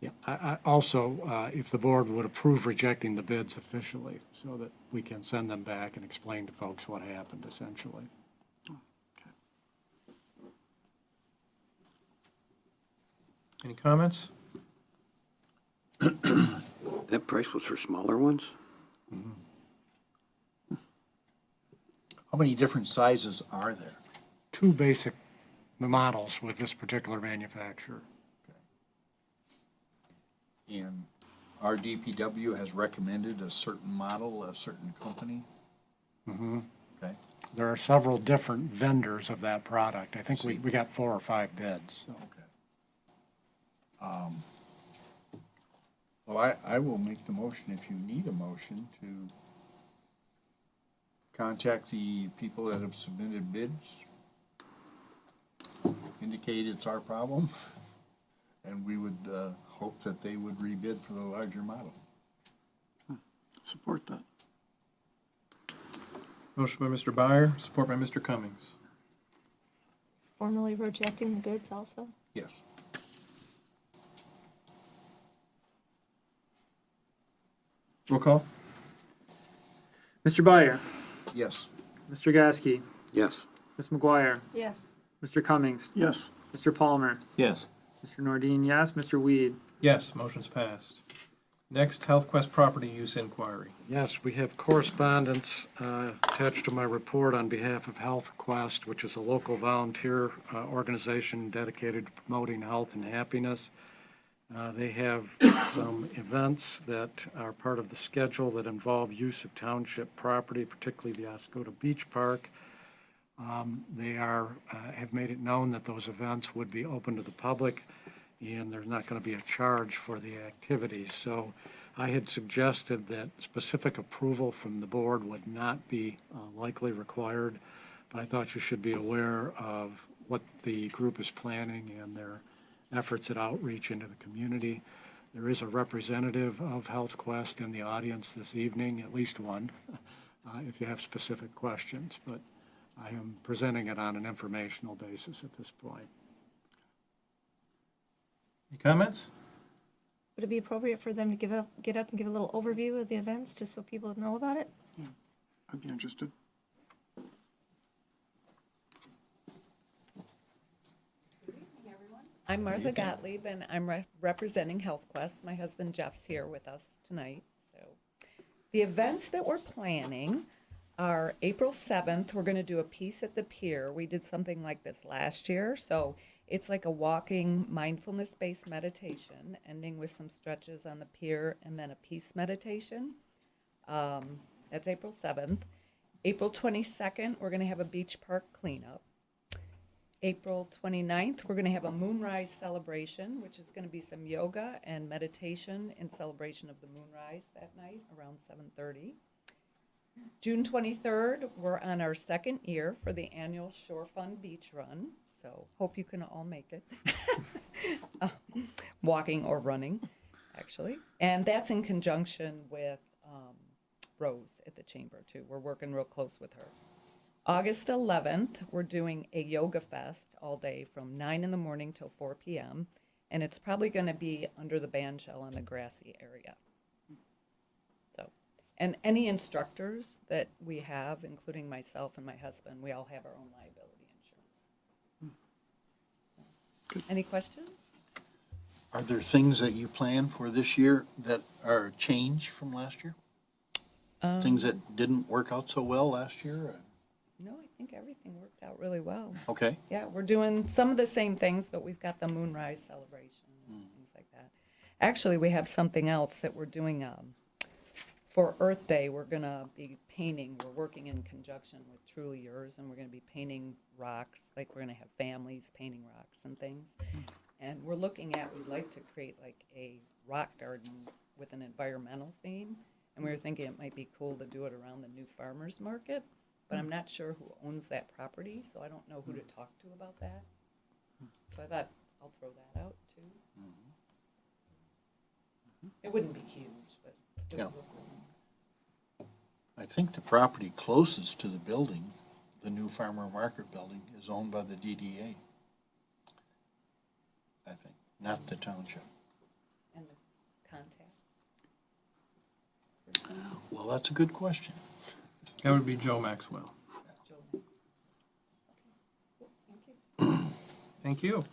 Yeah, I also, if the board would approve rejecting the bids officially, so that we can send them back and explain to folks what happened essentially. Any comments? That price was for smaller ones? How many different sizes are there? Two basic models with this particular manufacturer. And our DPW has recommended a certain model, a certain company? Okay. There are several different vendors of that product. I think we got 4 or 5 bids. So. Okay. Well, I will make the motion if you need a motion to contact the people that have submitted bids, indicate it's our problem, and we would hope that they would rebid for the larger model. Support that. Motion by Mr. Byer, support by Mr. Cummings. Formally rejecting the bids also? Yes. Roll call? Mr. Byer, Yes. Mr. Gasky, Yes. Ms. McGuire, Yes. Mr. Cummings, Yes. Mr. Palmer, Yes. Mr. Nordine, yes, Mr. Weed. Yes, motion's passed. Next, HealthQuest property use inquiry. Yes, we have correspondence attached to my report on behalf of Health Quest, which is a local volunteer organization dedicated to promoting health and happiness. They have some events that are part of the schedule that involve use of township property, particularly the Oscoda Beach Park. They have made it known that those events would be open to the public, and there's not going to be a charge for the activities. So I had suggested that specific approval from the board would not be likely required, but I thought you should be aware of what the group is planning and their efforts at outreach into the community. There is a representative of Health Quest in the audience this evening, at least one, if you have specific questions, but I am presenting it on an informational basis at this point. Any comments? Would it be appropriate for them to get up and give a little overview of the events, just so people know about it? I'd be interested. I'm Martha Gottlieb, and I'm representing Health Quest. My husband Jeff's here with us tonight. So, the events that we're planning are April 7th. We're going to do a piece at the pier. We did something like this last year, so it's like a walking mindfulness-based meditation, ending with some stretches on the pier and then a peace meditation. That's April 7th. April 22nd, we're going to have a beach park cleanup. April 29th, we're going to have a moonrise celebration, which is going to be some yoga and meditation in celebration of the moonrise that night around 7:30. June 23rd, we're on our second year for the annual Shore Fun Beach Run, so hope you can all make it. Walking or running, actually. And that's in conjunction with Rose at the Chamber, too. We're working real close with her. August 11th, we're doing a yoga fest all day from 9 in the morning till 4 p.m. And it's probably going to be under the band shell in the grassy area. So, and any instructors that we have, including myself and my husband, we all have our own liability insurance. Good. Any questions? Are there things that you plan for this year that are change from last year? Things that didn't work out so well last year? No, I think everything worked out really well. Okay. Yeah, we're doing some of the same things, but we've got the moonrise celebration and things like that. Actually, we have something else that we're doing for Earth Day. We're going to be painting. We're working in conjunction with Truly Yours, and we're going to be painting rocks. Like, we're going to have families painting rocks and things. And we're looking at, we'd like to create like a rock garden with an environmental theme. And we were thinking it might be cool to do it around the new farmers market. but I'm not sure who owns that property, so I don't know who to talk to about that. So I thought I'll throw that out too. It wouldn't be huge, but it Yeah. would look good. I think the property closest to the building, the new Farmer Market building, is owned by the DDA. I think, not the township. And the contact. Well, that's a good question. That would be Joe Maxwell. Joe. Okay, thank you. Thank you.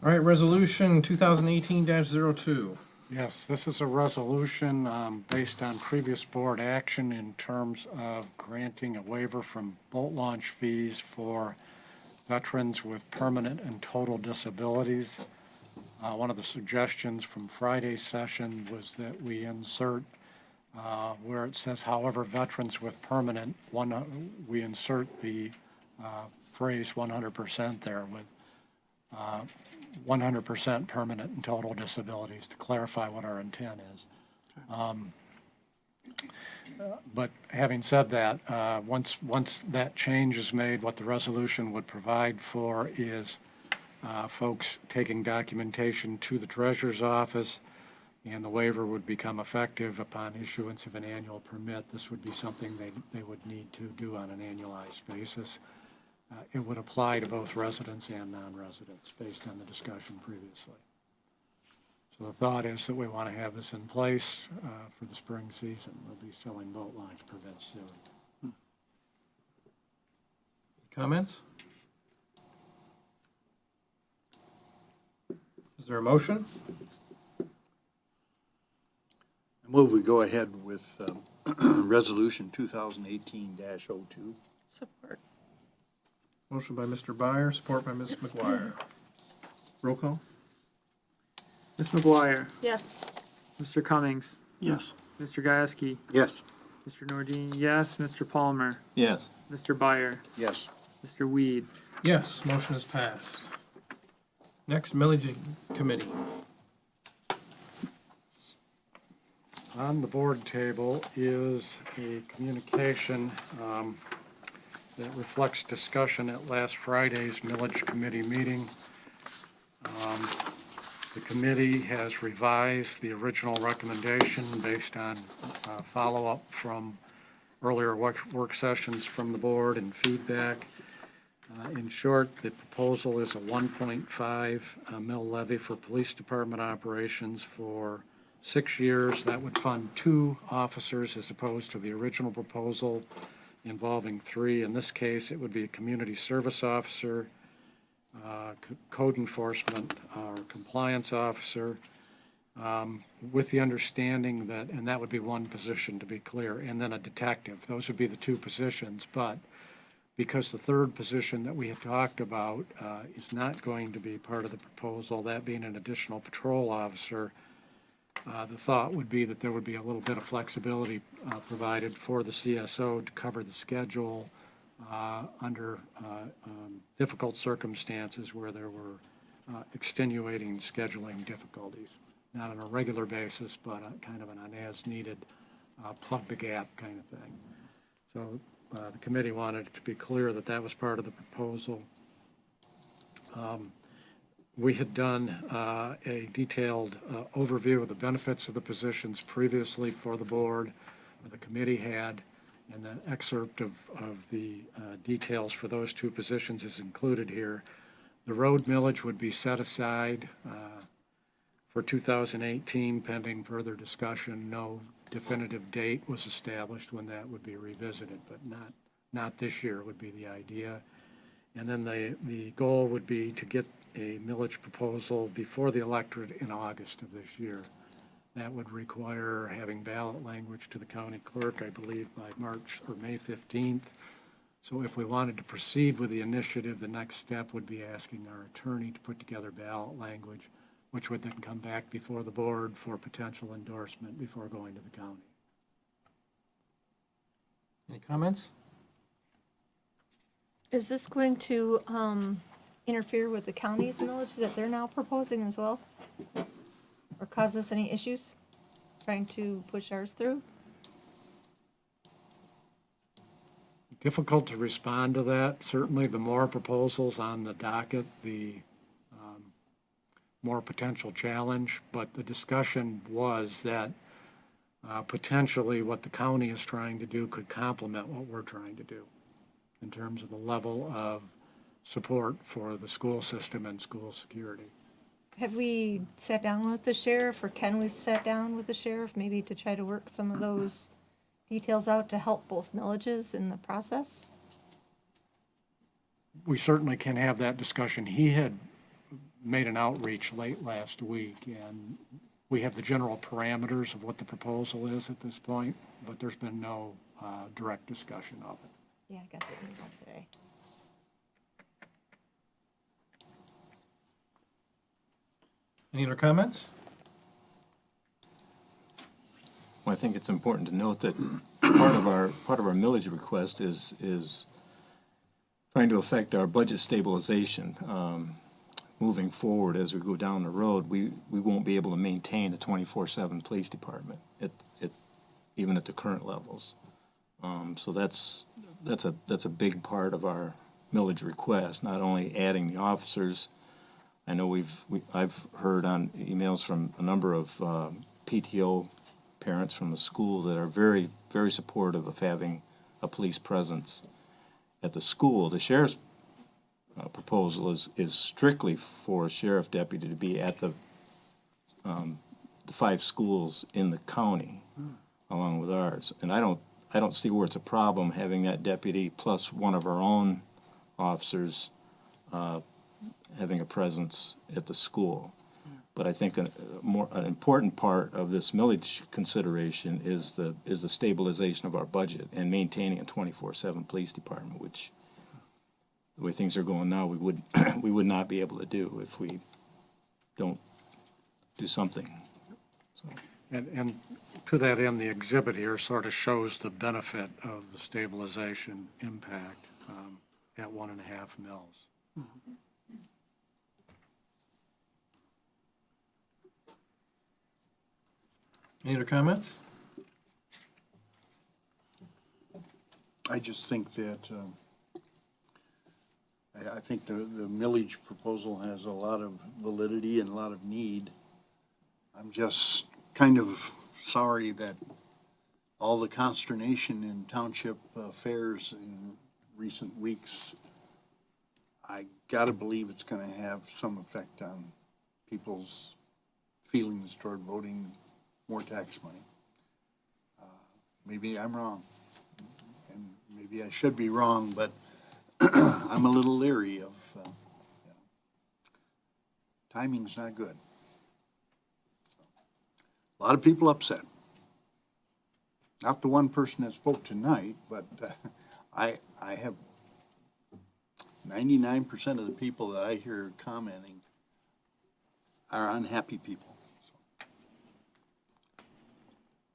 All right, resolution 2018-02. Yes, this is a resolution based on previous board action in terms of granting a waiver from boat launch fees for veterans with permanent and total disabilities. One of the suggestions from Friday's session was that we insert where it says, however, veterans with permanent, we insert the phrase 100% there with 100% permanent and total disabilities to clarify what our intent is. But having said that, once that change is made, what the resolution would provide for is folks taking documentation to the treasurer's office, and the waiver would become effective upon issuance of an annual permit. This would be something they would need to do on an annualized basis. It would apply to both residents and non-residents based on the discussion previously. So the thought is that we want to have this in place for the spring season. We'll be selling boat launch permits soon. Comments? Is there a motion? I move we go ahead with Resolution 2018-02. Support. Motion by Mr. Byer, support by Ms. McGuire. Roll call? Ms. McGuire, Yes. Mr. Cummings, Yes. Mr. Gieske, Yes. Mr. Nordine, yes, Mr. Palmer, Yes. Mr. Byer, Yes. Mr. Weed. Yes, motion is passed. Next, millage committee. On the board table is a communication that reflects discussion at last Friday's millage committee meeting. The committee has revised the original recommendation based on follow-up from earlier work sessions from the board and feedback. In short, the proposal is a 1.5 mil levy for police department operations for 6 years. That would fund 2 officers as opposed to the original proposal involving 3. In this case, it would be a community service officer, code enforcement or compliance officer, with the understanding that, and that would be 1 position to be clear, and then a detective. Those would be the 2 positions, but because the 3rd position that we had talked about is not going to be part of the proposal, that being an additional patrol officer, the thought would be that there would be a little bit of flexibility provided for the CSO to cover the schedule under difficult circumstances where there were extenuating scheduling difficulties. Not on a regular basis, but kind of an as-needed, plug-the-gap kind of thing. So the committee wanted it to be clear that that was part of the proposal. We had done a detailed overview of the benefits of the positions previously for the board. The committee had, and the excerpt of the details for those 2 positions is included here. The road millage would be set aside for 2018 pending further discussion. No definitive date was established when that would be revisited, but not this year would be the idea. And then the goal would be to get a millage proposal before the electorate in August of this year. That would require having ballot language to the county clerk, I believe, by March or May 15th. So if we wanted to proceed with the initiative, the next step would be asking our attorney to put together ballot language, which would then come back before the board for potential endorsement before going to the county. Any comments? Is this going to interfere with the county's millage that they're now proposing as well? or cause us any issues trying to push ours through? Difficult to respond to that. Certainly, the more proposals on the docket, the more potential challenge. But the discussion was that potentially what the county is trying to do could complement what we're trying to do in terms of the level of support for the school system and school security. Have we sat down with the sheriff, or can we sit down with the sheriff maybe to try to work some of those details out to help both villages in the process? We certainly can have that discussion. He had made an outreach late last week, and we have the general parameters of what the proposal is at this point, but there's been no direct discussion of it. Yeah, I got the email today. Any other comments? Well, I think it's important to note that part of our millage request is trying to affect our budget stabilization. Moving forward, as we go down the road, we won't be able to maintain a 24/7 police department even at the current levels. So that's a big part of our millage request, not only adding the officers. I know I've heard on emails from a number of PTO parents from the school that are very, very supportive of having a police presence at the school. The sheriff's proposal is strictly for a sheriff deputy to be at the 5 schools in the county, along with ours. And I don't see where it's a problem having that deputy plus one of our own officers having a presence at the school. But I think an important part of this millage consideration is the stabilization of our budget and maintaining a 24/7 police department, which, the way things are going now, we would not be able to do if we don't do something. So. And to that end, the exhibit here sort of shows the benefit of the stabilization impact at 1.5 mils. Any other comments? I just think that, I think the millage proposal has a lot of validity and a lot of need. I'm just kind of sorry that all the consternation in township affairs in recent weeks, I gotta believe it's gonna have some effect on people's feelings toward voting more tax money. Maybe I'm wrong, and maybe I should be wrong, but I'm a little leery of, timing's not good. A lot of people upset. Not the one person that spoke tonight, but I have 99% of the people that I hear commenting are unhappy people.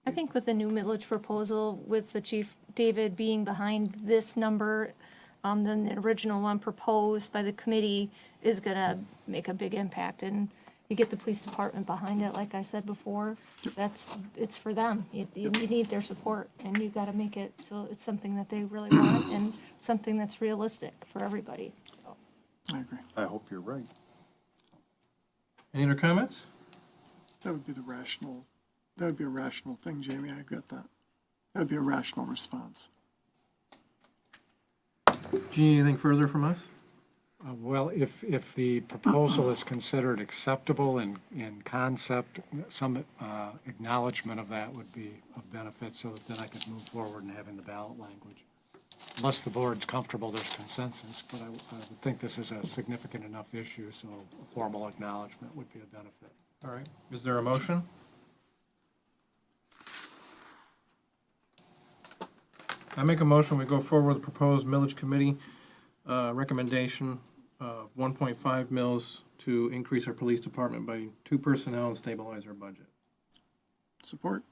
I think with the new millage proposal, with the Chief David being behind this number, then the original one proposed by the committee is gonna make a big impact. And you get the police department behind it, like I said before, it's for them. You need their support, and you gotta make it so it's something that they really want and something that's realistic for everybody. So. I agree. I hope you're right. Any other comments? That would be a rational thing, Jamie, I get that. That would be a rational response. Gene, anything further from us? Well, if the proposal is considered acceptable in concept, some acknowledgement of that would be of benefit, so that then I could move forward in having the ballot language. Unless the board's comfortable, there's consensus, but I would think this is a significant enough issue, so a formal acknowledgement would be a benefit. All right. Is there a motion? I make a motion, we go forward with the proposed millage committee recommendation of 1.5 mils to increase our police department by 2 personnel and stabilize our budget. Support?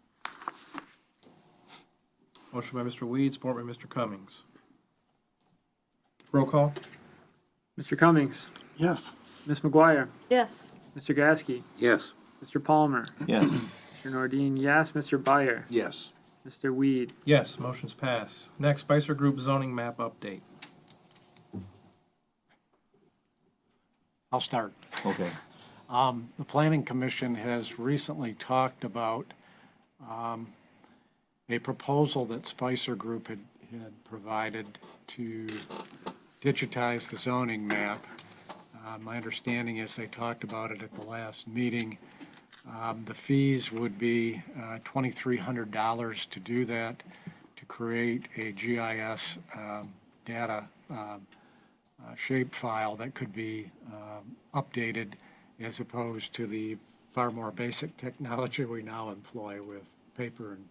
Motion by Mr. Weed, support by Mr. Cummings. Roll call? Mr. Cummings, Yes. Ms. McGuire, Yes. Mr. Gasky, Yes. Mr. Palmer, Yes. Mr. Nordine, yes. Mr. Byer, Yes. Mr. Weed. Yes, motion's passed. Next, Spicer Group zoning map update. I'll start. Okay. The Planning Commission has recently talked about a proposal that Spicer Group had provided to digitize the zoning map. My understanding is they talked about it at the last meeting. The fees would be $2,300 to do that, to create a GIS data shape file that could be updated, as opposed to the far more basic technology we now employ with paper and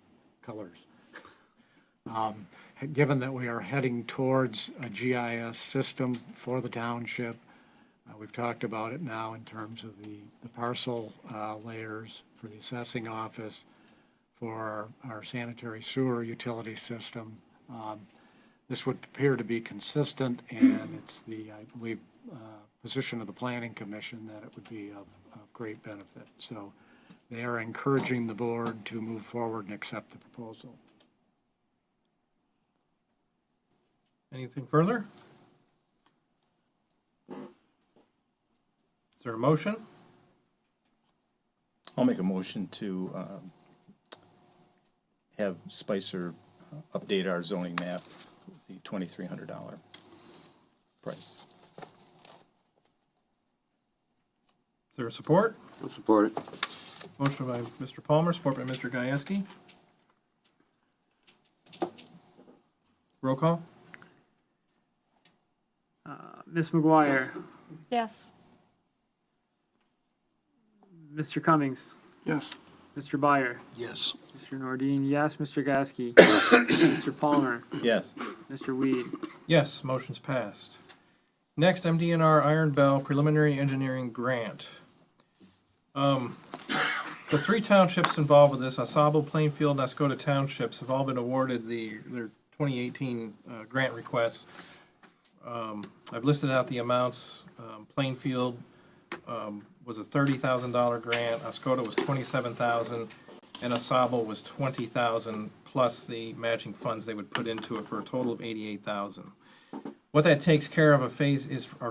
colors. Given that we are heading towards a GIS system for the township, we've talked about it now in terms of the parcel layers for the assessing office, for our sanitary sewer utility system. This would appear to be consistent, and it's the, I believe, position of the Planning Commission that it would be of great benefit. So they are encouraging the board to move forward and accept the proposal. Anything further? Is there a motion? I'll make a motion to have Spicer update our zoning map with the $2,300 price. Is there a support? I'll support it. Motion by Mr. Palmer, support by Mr. Gieske. Roll call? Ms. McGuire, Yes. Mr. Cummings, Yes. Mr. Byer, Yes. Mr. Nordine, yes. Mr. Gasky, Mr. Palmer, Yes. Mr. Weed. Yes, motion's passed. Next, MDNR Iron Bell Preliminary Engineering Grant. The three townships involved with this, Oscoda, Plainfield, and Oscoda Townships, have all been awarded their 2018 grant requests. I've listed out the amounts. Plainfield was a $30,000 grant, Oscoda was $27,000, and Oscoda was $20,000 plus the matching funds they would put into it for a total of $88,000. What that takes care of are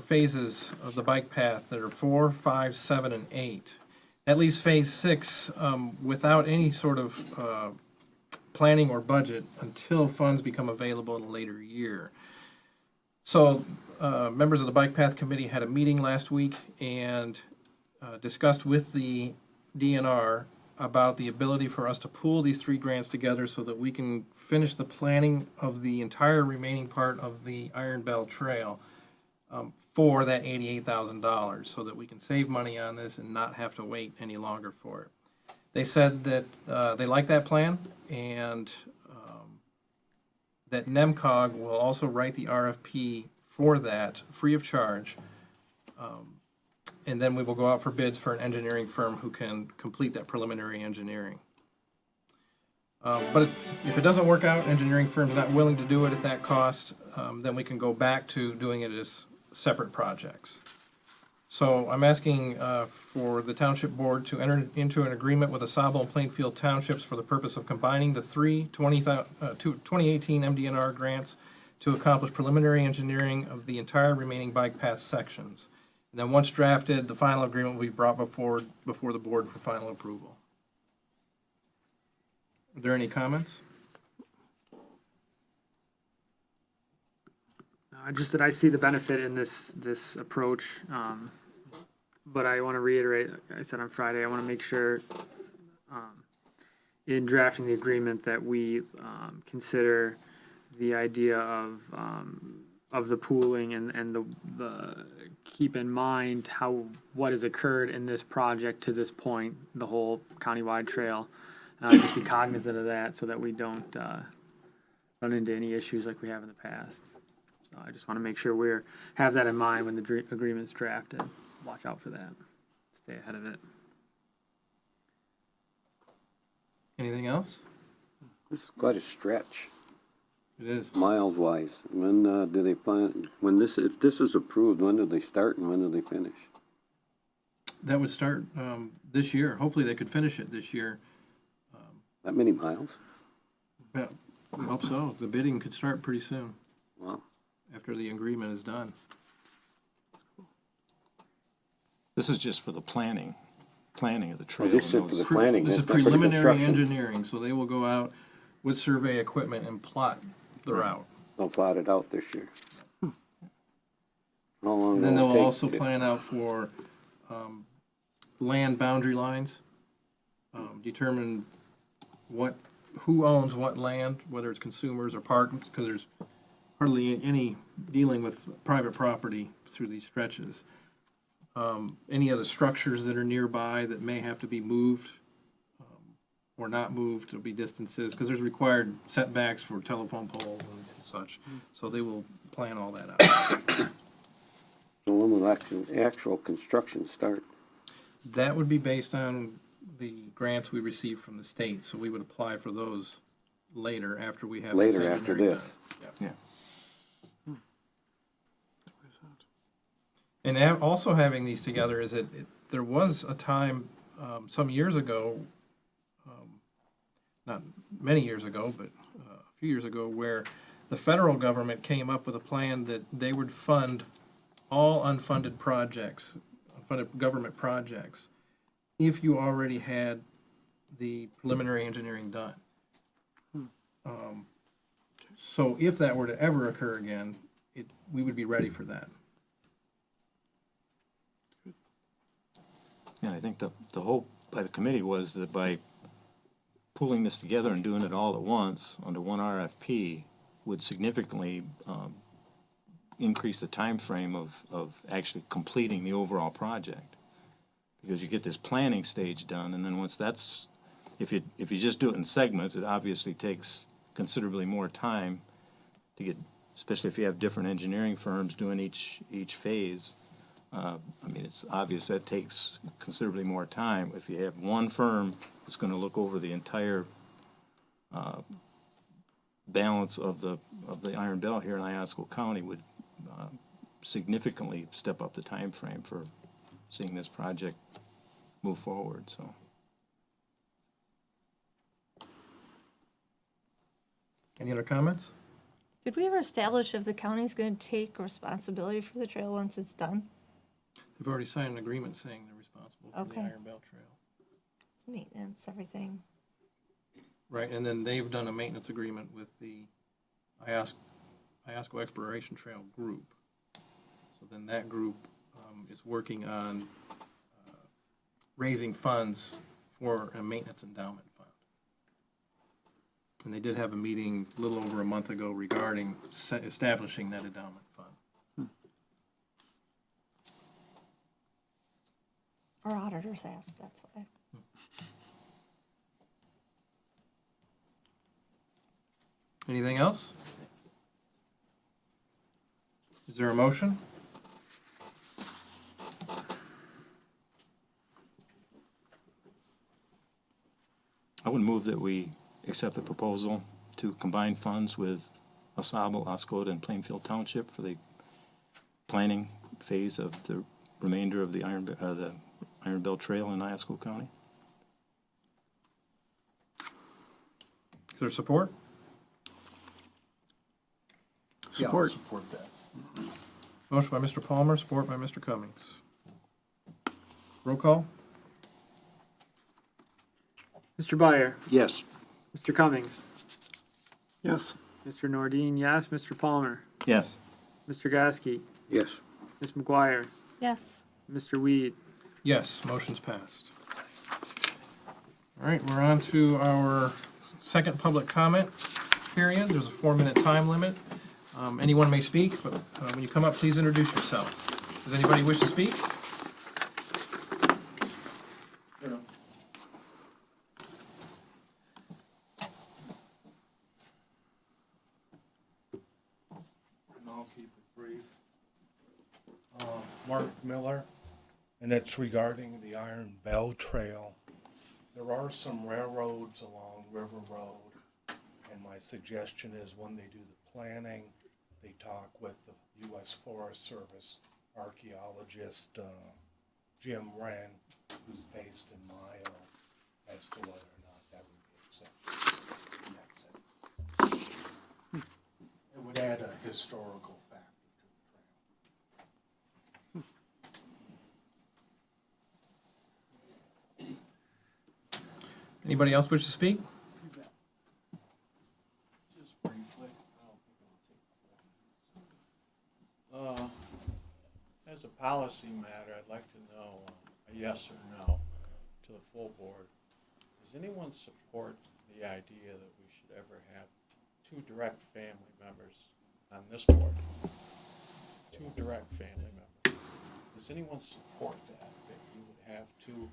phases of the bike path that are 4, 5, 7, and 8. That leaves phase 6 without any sort of planning or budget until funds become available in a later year. So members of the Bike Path Committee had a meeting last week and discussed with the DNR about the ability for us to pool these three grants together so that we can finish the planning of the entire remaining part of the Iron Bell Trail for that $88,000, so that we can save money on this and not have to wait any longer for it. They said that they like that plan, and that NEMCOG will also write the RFP for that free of charge. And then we will go out for bids for an engineering firm who can complete that preliminary engineering. But if it doesn't work out, engineering firm's not willing to do it at that cost, then we can go back to doing it as separate projects. So I'm asking for the Township Board to enter into an agreement with Oscoda and Plainfield Townships for the purpose of combining the three 2018 MDNR grants to accomplish preliminary engineering of the entire remaining bike path sections. And then once drafted, the final agreement will be brought before the board for final approval. Are there any comments? Just that I see the benefit in this approach, but I want to reiterate, like I said on Friday, I want to make sure in drafting the agreement that we consider the idea of the pooling and the keep in mind what has occurred in this project to this point, the whole countywide trail. Just be cognizant of that so that we don't run into any issues like we have in the past. So I just want to make sure we have that in mind when the agreement's drafted. Watch out for that. Stay ahead of it. Anything else? This is quite a stretch, It is. miles wise. When do they plan, if this is approved, when do they start and when do they finish? that would start this year. Hopefully, they could finish it this year. That many miles? Yeah, we hope so. The bidding could start pretty soon Wow. after the agreement is done. This is just for the planning of the Oh, trail. this is for the planning. This is that's not for the preliminary construction. engineering, so they will go out with survey equipment and plot the route. They'll plot it out this year. How long And then will it they'll take also to get- plan out for land boundary lines, determine who owns what land, whether it's consumers or parks, because there's hardly any dealing with private property through these stretches. Any other structures that are nearby that may have to be moved or not moved, there'll be distances, because there's required setbacks for telephone poles and such. So they will plan all that out. So when will actual construction start? That would be based on the grants we receive from the state, so we would apply for those later after we have this Later after engineering this? done. Yeah. And also having these together is that there was a time, some years ago, not many years ago, but a few years ago, where the federal government came up with a plan that they would fund all unfunded projects, unfunded government projects, if you already had the preliminary engineering done. So if that were to ever occur again, we would be ready for that. Yeah, I think the hope by the committee was that by pulling this together and doing it all at once under one RFP would significantly increase the time frame of actually completing the overall project. Because you get this planning stage done, and then once that's, if you just do it in segments, it obviously takes considerably more time to get, especially if you have different engineering firms doing each phase. I mean, it's obvious that takes considerably more time. If you have one firm that's going to look over the entire balance of the Iron Belt here in Oscoda County would significantly step up the time frame for seeing this project move forward, so. Any other comments? Did we ever establish if the county's gonna take responsibility for the trail once it's done? They've already signed an agreement saying they're responsible for the Okay. Iron Belt Trail. Maintenance, everything. Right, and then they've done a maintenance agreement with the Iosco Exploration Trail Group. So then that group is working on raising funds for a maintenance endowment fund. And they did have a meeting a little over a month ago regarding establishing that endowment fund. Our auditors asked, that's why. Anything else? Is there a motion? I would move that we accept the proposal to combine funds with Osable, Oscoda, and Plainfield Township for the planning phase of the remainder of the Iron Belt Trail in Oscoda County. Is there support? Support. Support that. Motion by Mr. Palmer, support by Mr. Cummings. Roll call? Mr. Byer, Yes. Mr. Cummings, Yes. Mr. Nordine, yes, Mr. Palmer, Yes. Mr. Gasky, Yes. Ms. McGuire, Yes. Mr. Weed. Yes, motion's passed. All right, we're on to our second public comment period. There's a 4-minute time limit. Anyone may speak, but when you come up, please introduce yourself. Does anybody wish to speak? And I'll keep it brief. Mark Miller, and it's regarding the Iron Bell Trail. There are some railroads along River Road, and my suggestion is when they do the planning, they talk with the U.S. Forest Service archaeologist, Jim ran, who's based in Mile, as to whether or not that would be accepted in that sense. It would add a historical factor to the trail. Anybody else wish to speak? Just briefly, I don't think it'll take. As a policy matter, I'd like to know a yes or no to the full board. Does anyone support the idea that we should ever have two direct family members on this board? Two direct family members. Does anyone support that you would have two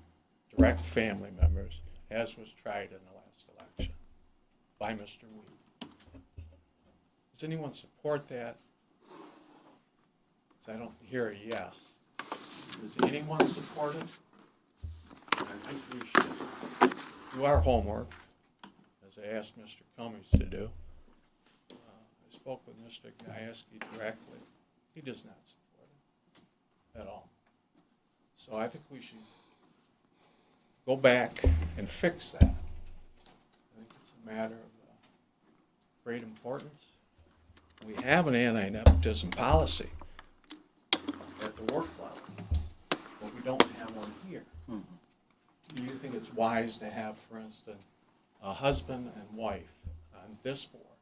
direct family members, as was tried in the last election by Mr. Weed? Does anyone support that? I don't hear a yes. Does anyone support it? I think we should do our homework, as I asked Mr. Cummings to do. I spoke with Mr. Gajewski directly. He does not support it at all. So I think we should go back and fix that. I think it's a matter of great importance. We have an anti-nepotism policy at the work level, but we don't have one here. Do you think it's wise to have, for instance, a husband and wife on this board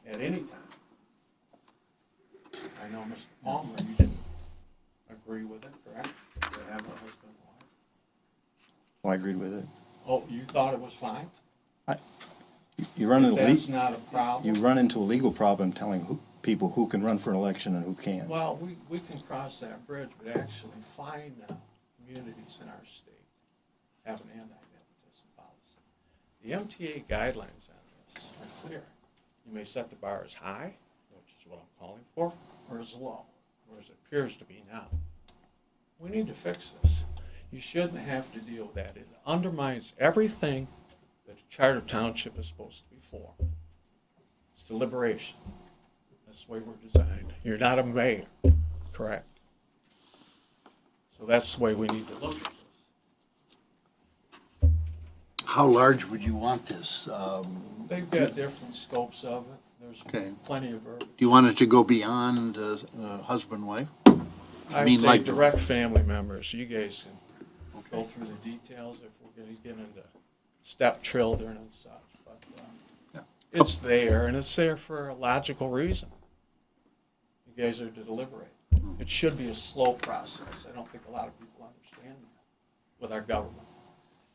at any time? I know, Mr. Palmer, you didn't agree with it, correct? To have a husband and wife? Well, I agreed with it. Oh, you thought it was fine? You run into That's not a problem? you run into a legal problem telling people who can run for an election and who can't. Well, we can cross that bridge, but actually fine communities in our state have an anti-nepotism policy. The MTA guidelines on this are clear. You may set the bar as high, which is what I'm calling for, or as low, or as it appears to be now. We need to fix this. You shouldn't have to deal with that. It undermines everything that a charter township is supposed to be for. It's deliberation. That's the way we're designed. You're not a mayor, correct? So that's the way we need to look at this. How large would you want this? They've got different scopes of it. There's Okay. plenty of verbiage. Do you want it to go beyond husband-wife? I mean, say like- direct family members. You guys can go Okay. through the details if we're going to get into stepchildren and such. But Yeah. it's there, and it's there for a logical reason. You guys are to deliberate. It should be a slow process. I don't think a lot of people understand that with our government.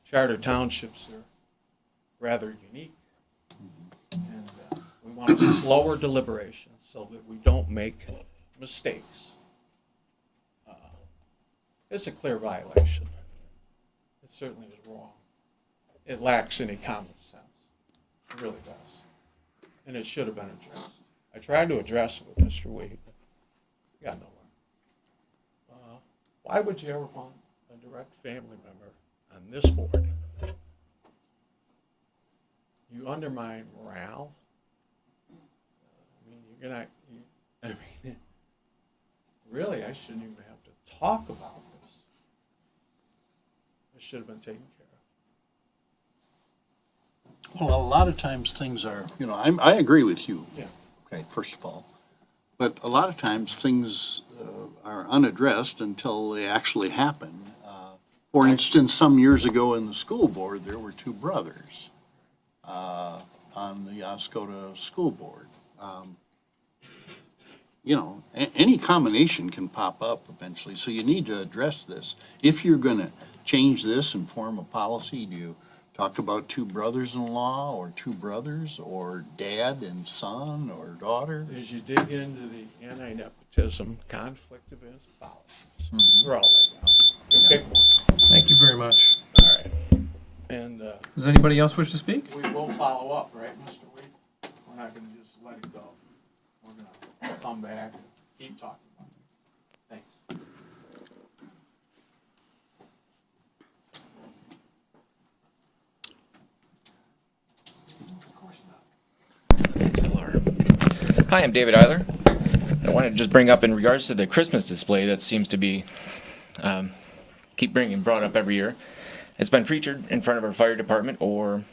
Charter townships are rather unique. And we want a slower deliberation so that we don't make mistakes. It's a clear violation. It certainly is wrong. It lacks any common sense. It really does. And it should have been addressed. I tried to address it with Mr. Weed, but got nowhere. Why would you ever want a direct family member on this board? You undermine morale. I mean, you're gonna. I mean, really, I shouldn't even have to talk about this. It should have been taken care of. Well, a lot of times things are, I agree with you. Yeah. Okay, first of all. But a lot of times things are unaddressed until they actually happen. For instance, some years ago in the school board, there were two brothers on the Oscoda school board. Any combination can pop up eventually, so you need to address this. If you're going to change this and form a policy, do you talk about two brothers-in-law or two brothers or dad and son or daughter? As you dig into the anti-nepotism, conflict of interest policies, they're all laid out. You pick one. Thank you very much. All right. And Does anybody else wish to speak? we will follow up, right, Mr. Weed? We're not going to just let it go. We're going to come back and keep talking about it. Thanks. Hi, I'm David Eiler. I wanted to just bring up in regards to the Christmas display that seems to be keep brought up every year. It's been featured in front of our fire department or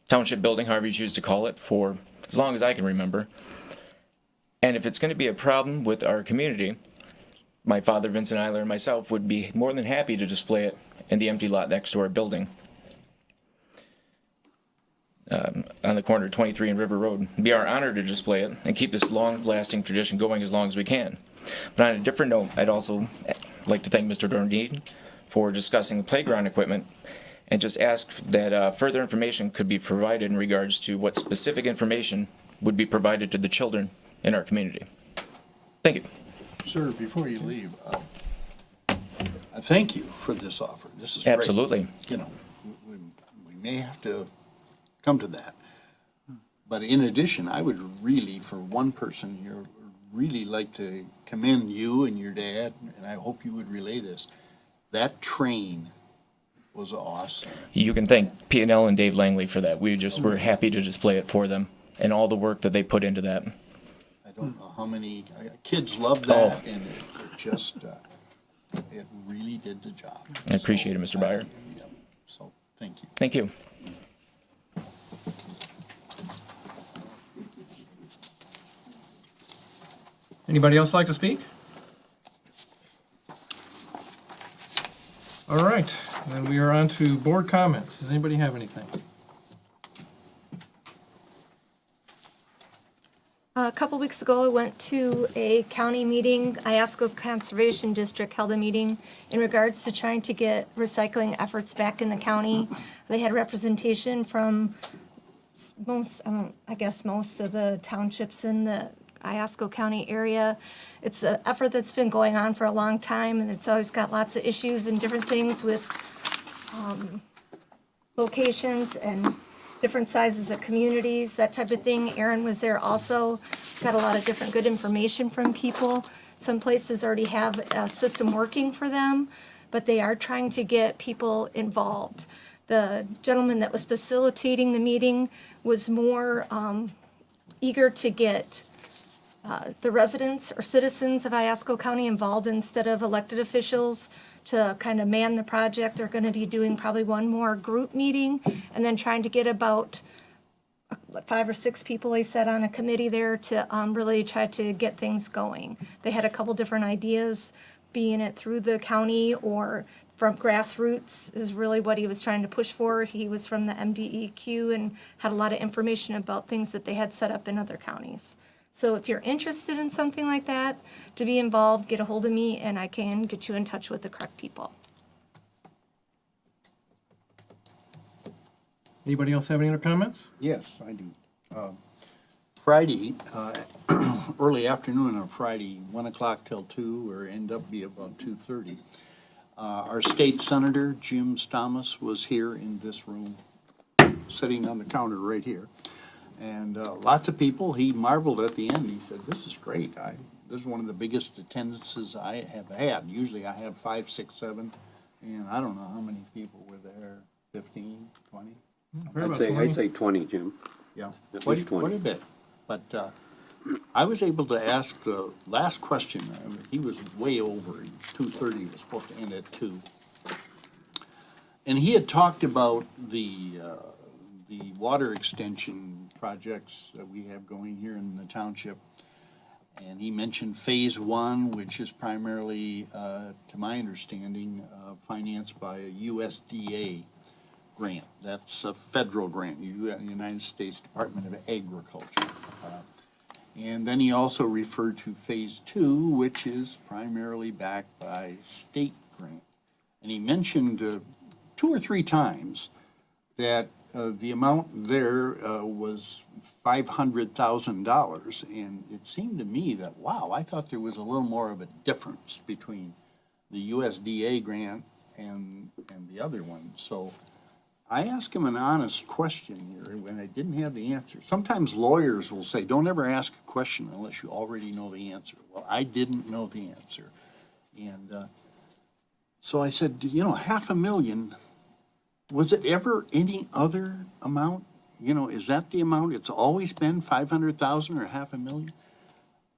township building, however you choose to call it, for as long as I can remember. And if it's going to be a problem with our community, my father, Vincent Eiler, and myself would be more than happy to display it in the empty lot next to our building. On the corner of 23 and River Road. It'd be our honor to display it and keep this long-lasting tradition going as long as we can. But on a different note, I'd also like to thank Mr. Dorndean for discussing the playground equipment and just ask that further information could be provided in regards to what specific information would be provided to the children in our community. Thank you. Sir, before you leave, I thank you for this offer. This is great. Absolutely. You know, we may have to come to that. But in addition, I would really, for one person here, really like to commend you and your dad, and I hope you would relay this. That train was awesome. You can thank P&L and Dave Langley for that. We're happy to display it for them and all the work that they put into that. I don't know how many kids love that, and it just, it really did the job. I appreciate it, Mr. Byer. Yeah, so, thank you. Thank you. Anybody else like to speak? All right, then we are on to board comments. Does anybody have anything? A couple weeks ago, I went to a county meeting. Iosco Conservation District held a meeting in regards to trying to get recycling efforts back in the county. They had representation from most of the townships in the Iosco County area. It's an effort that's been going on for a long time, and it's always got lots of issues and different things with locations and different sizes of communities, that type of thing. Aaron was there also, got a lot of different good information from people. Some places already have a system working for them, but they are trying to get people involved. The gentleman that was facilitating the meeting was more eager to get the residents or citizens of Iosco County involved instead of elected officials to kind of man the project. They're going to be doing probably one more group meeting and then trying to get about 5 or 6 people, he said, on a committee there to really try to get things going. They had a couple different ideas, being it through the county or from grassroots is really what he was trying to push for. He was from the MDEQ and had a lot of information about things that they had set up in other counties. So if you're interested in something like that, to be involved, get a hold of me and I can get you in touch with the correct people. Anybody else have any other comments? Yes, I do. Friday, early afternoon on Friday, 1 o'clock till 2, or end up be about 2:30. Our state senator, Jim Stamas, was here in this room, sitting on the counter right here. And lots of people, he marveled at the end. He said, this is great. This is one of the biggest attendances I have had. Usually I have 5, 6, 7, and I don't know how many people were there, 15, 20? I'd say 20, Jim. Yeah, At quite least 20. a bit. But I was able to ask the last question. He was way over. 2:30 was supposed to end at 2. And he had talked about the water extension projects that we have going here in the township. And he mentioned phase 1, which is primarily, to my understanding, financed by a USDA grant. That's a federal grant, United States Department of Agriculture. And then he also referred to phase 2, which is primarily backed by state grant. And he mentioned 2 or 3 times that the amount there was $500,000, and it seemed to me that, wow, I thought there was a little more of a difference between the USDA grant and the other one. So I asked him an honest question here when I didn't have the answer. Sometimes lawyers will say, don't ever ask a question unless you already know the answer. Well, I didn't know the answer. And so I said, $500,000, was it ever any other amount? Is that the amount? It's always been 500,000 or $500,000?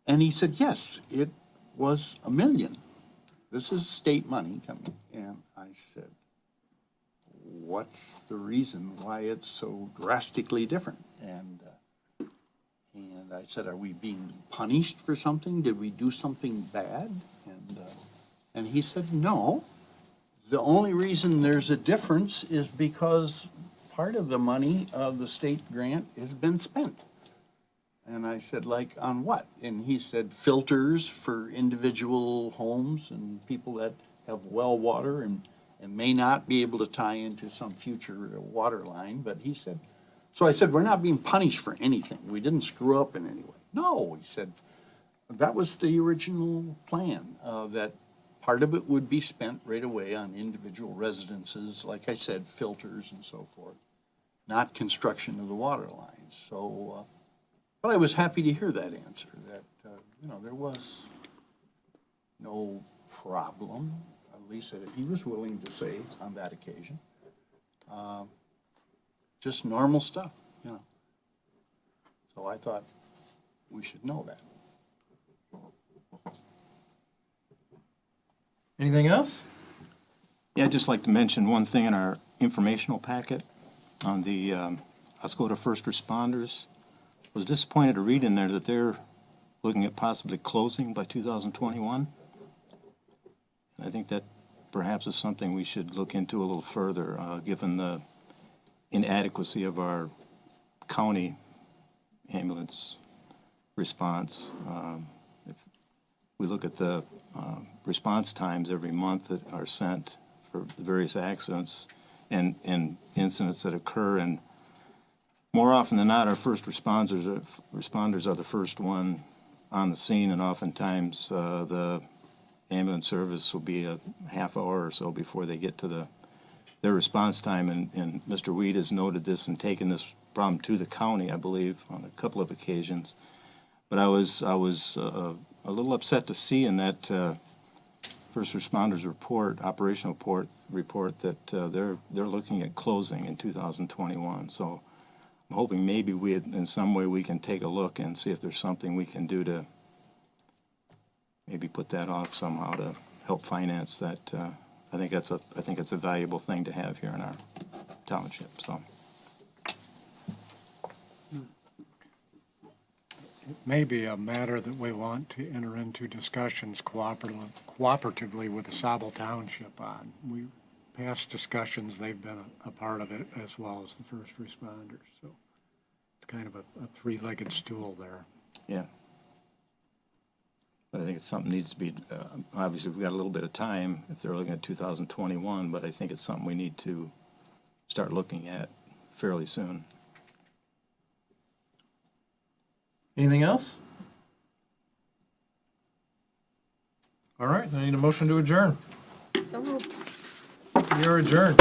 And he said, yes, it was $1 million this is state money coming. And I said, what's the reason why it's so drastically different? And I said, are we being punished for something? Did we do something bad? And he said, no. The only reason there's a difference is because part of the money of the state grant has been spent. And I said, like, on what? And he said, filters for individual homes and people that have well water and may not be able to tie into some future water line. But he said, so I said, we're not being punished for anything. We didn't screw up in any way. No, he said, that was the original plan, that part of it would be spent right away on individual residences, like I said, filters and so forth, not construction of the water lines. So, but I was happy to hear that answer, that, there was no problem, at least that he was willing to say on that occasion. Just normal stuff, So I thought we should know that. Anything else? Yeah, I'd just like to mention one thing in our informational packet on the Oscoda first responders. I was disappointed to read in there that they're looking at possibly closing by 2021. I think that perhaps is something we should look into a little further, given the inadequacy of our county ambulance response. If we look at the response times every month that are sent for the various accidents and incidents that occur, and more often than not, our first responders are the first one on the scene, and oftentimes the ambulance service will be a half hour or so before they get to their response time. And Mr. Weed has noted this and taken this problem to the county, I believe, on a couple of occasions. But I was a little upset to see in that first responders report, operational report, that they're looking at closing in 2021. So I'm hoping maybe in some way we can take a look and see if there's something we can do to maybe put that off somehow to help finance that. I think it's a valuable thing to have here in our township. So. It may be a matter that we want to enter into discussions cooperatively with the Oscoda Township on. Past discussions, they've been a part of it, as well as the first responders. So it's kind of a three-legged stool there. Yeah. But I think it's something needs to be, obviously we've got a little bit of time if they're looking at 2021, but I think it's something we need to start looking at fairly soon. Anything else? All right, I need a motion to adjourn. So moved. We are adjourned.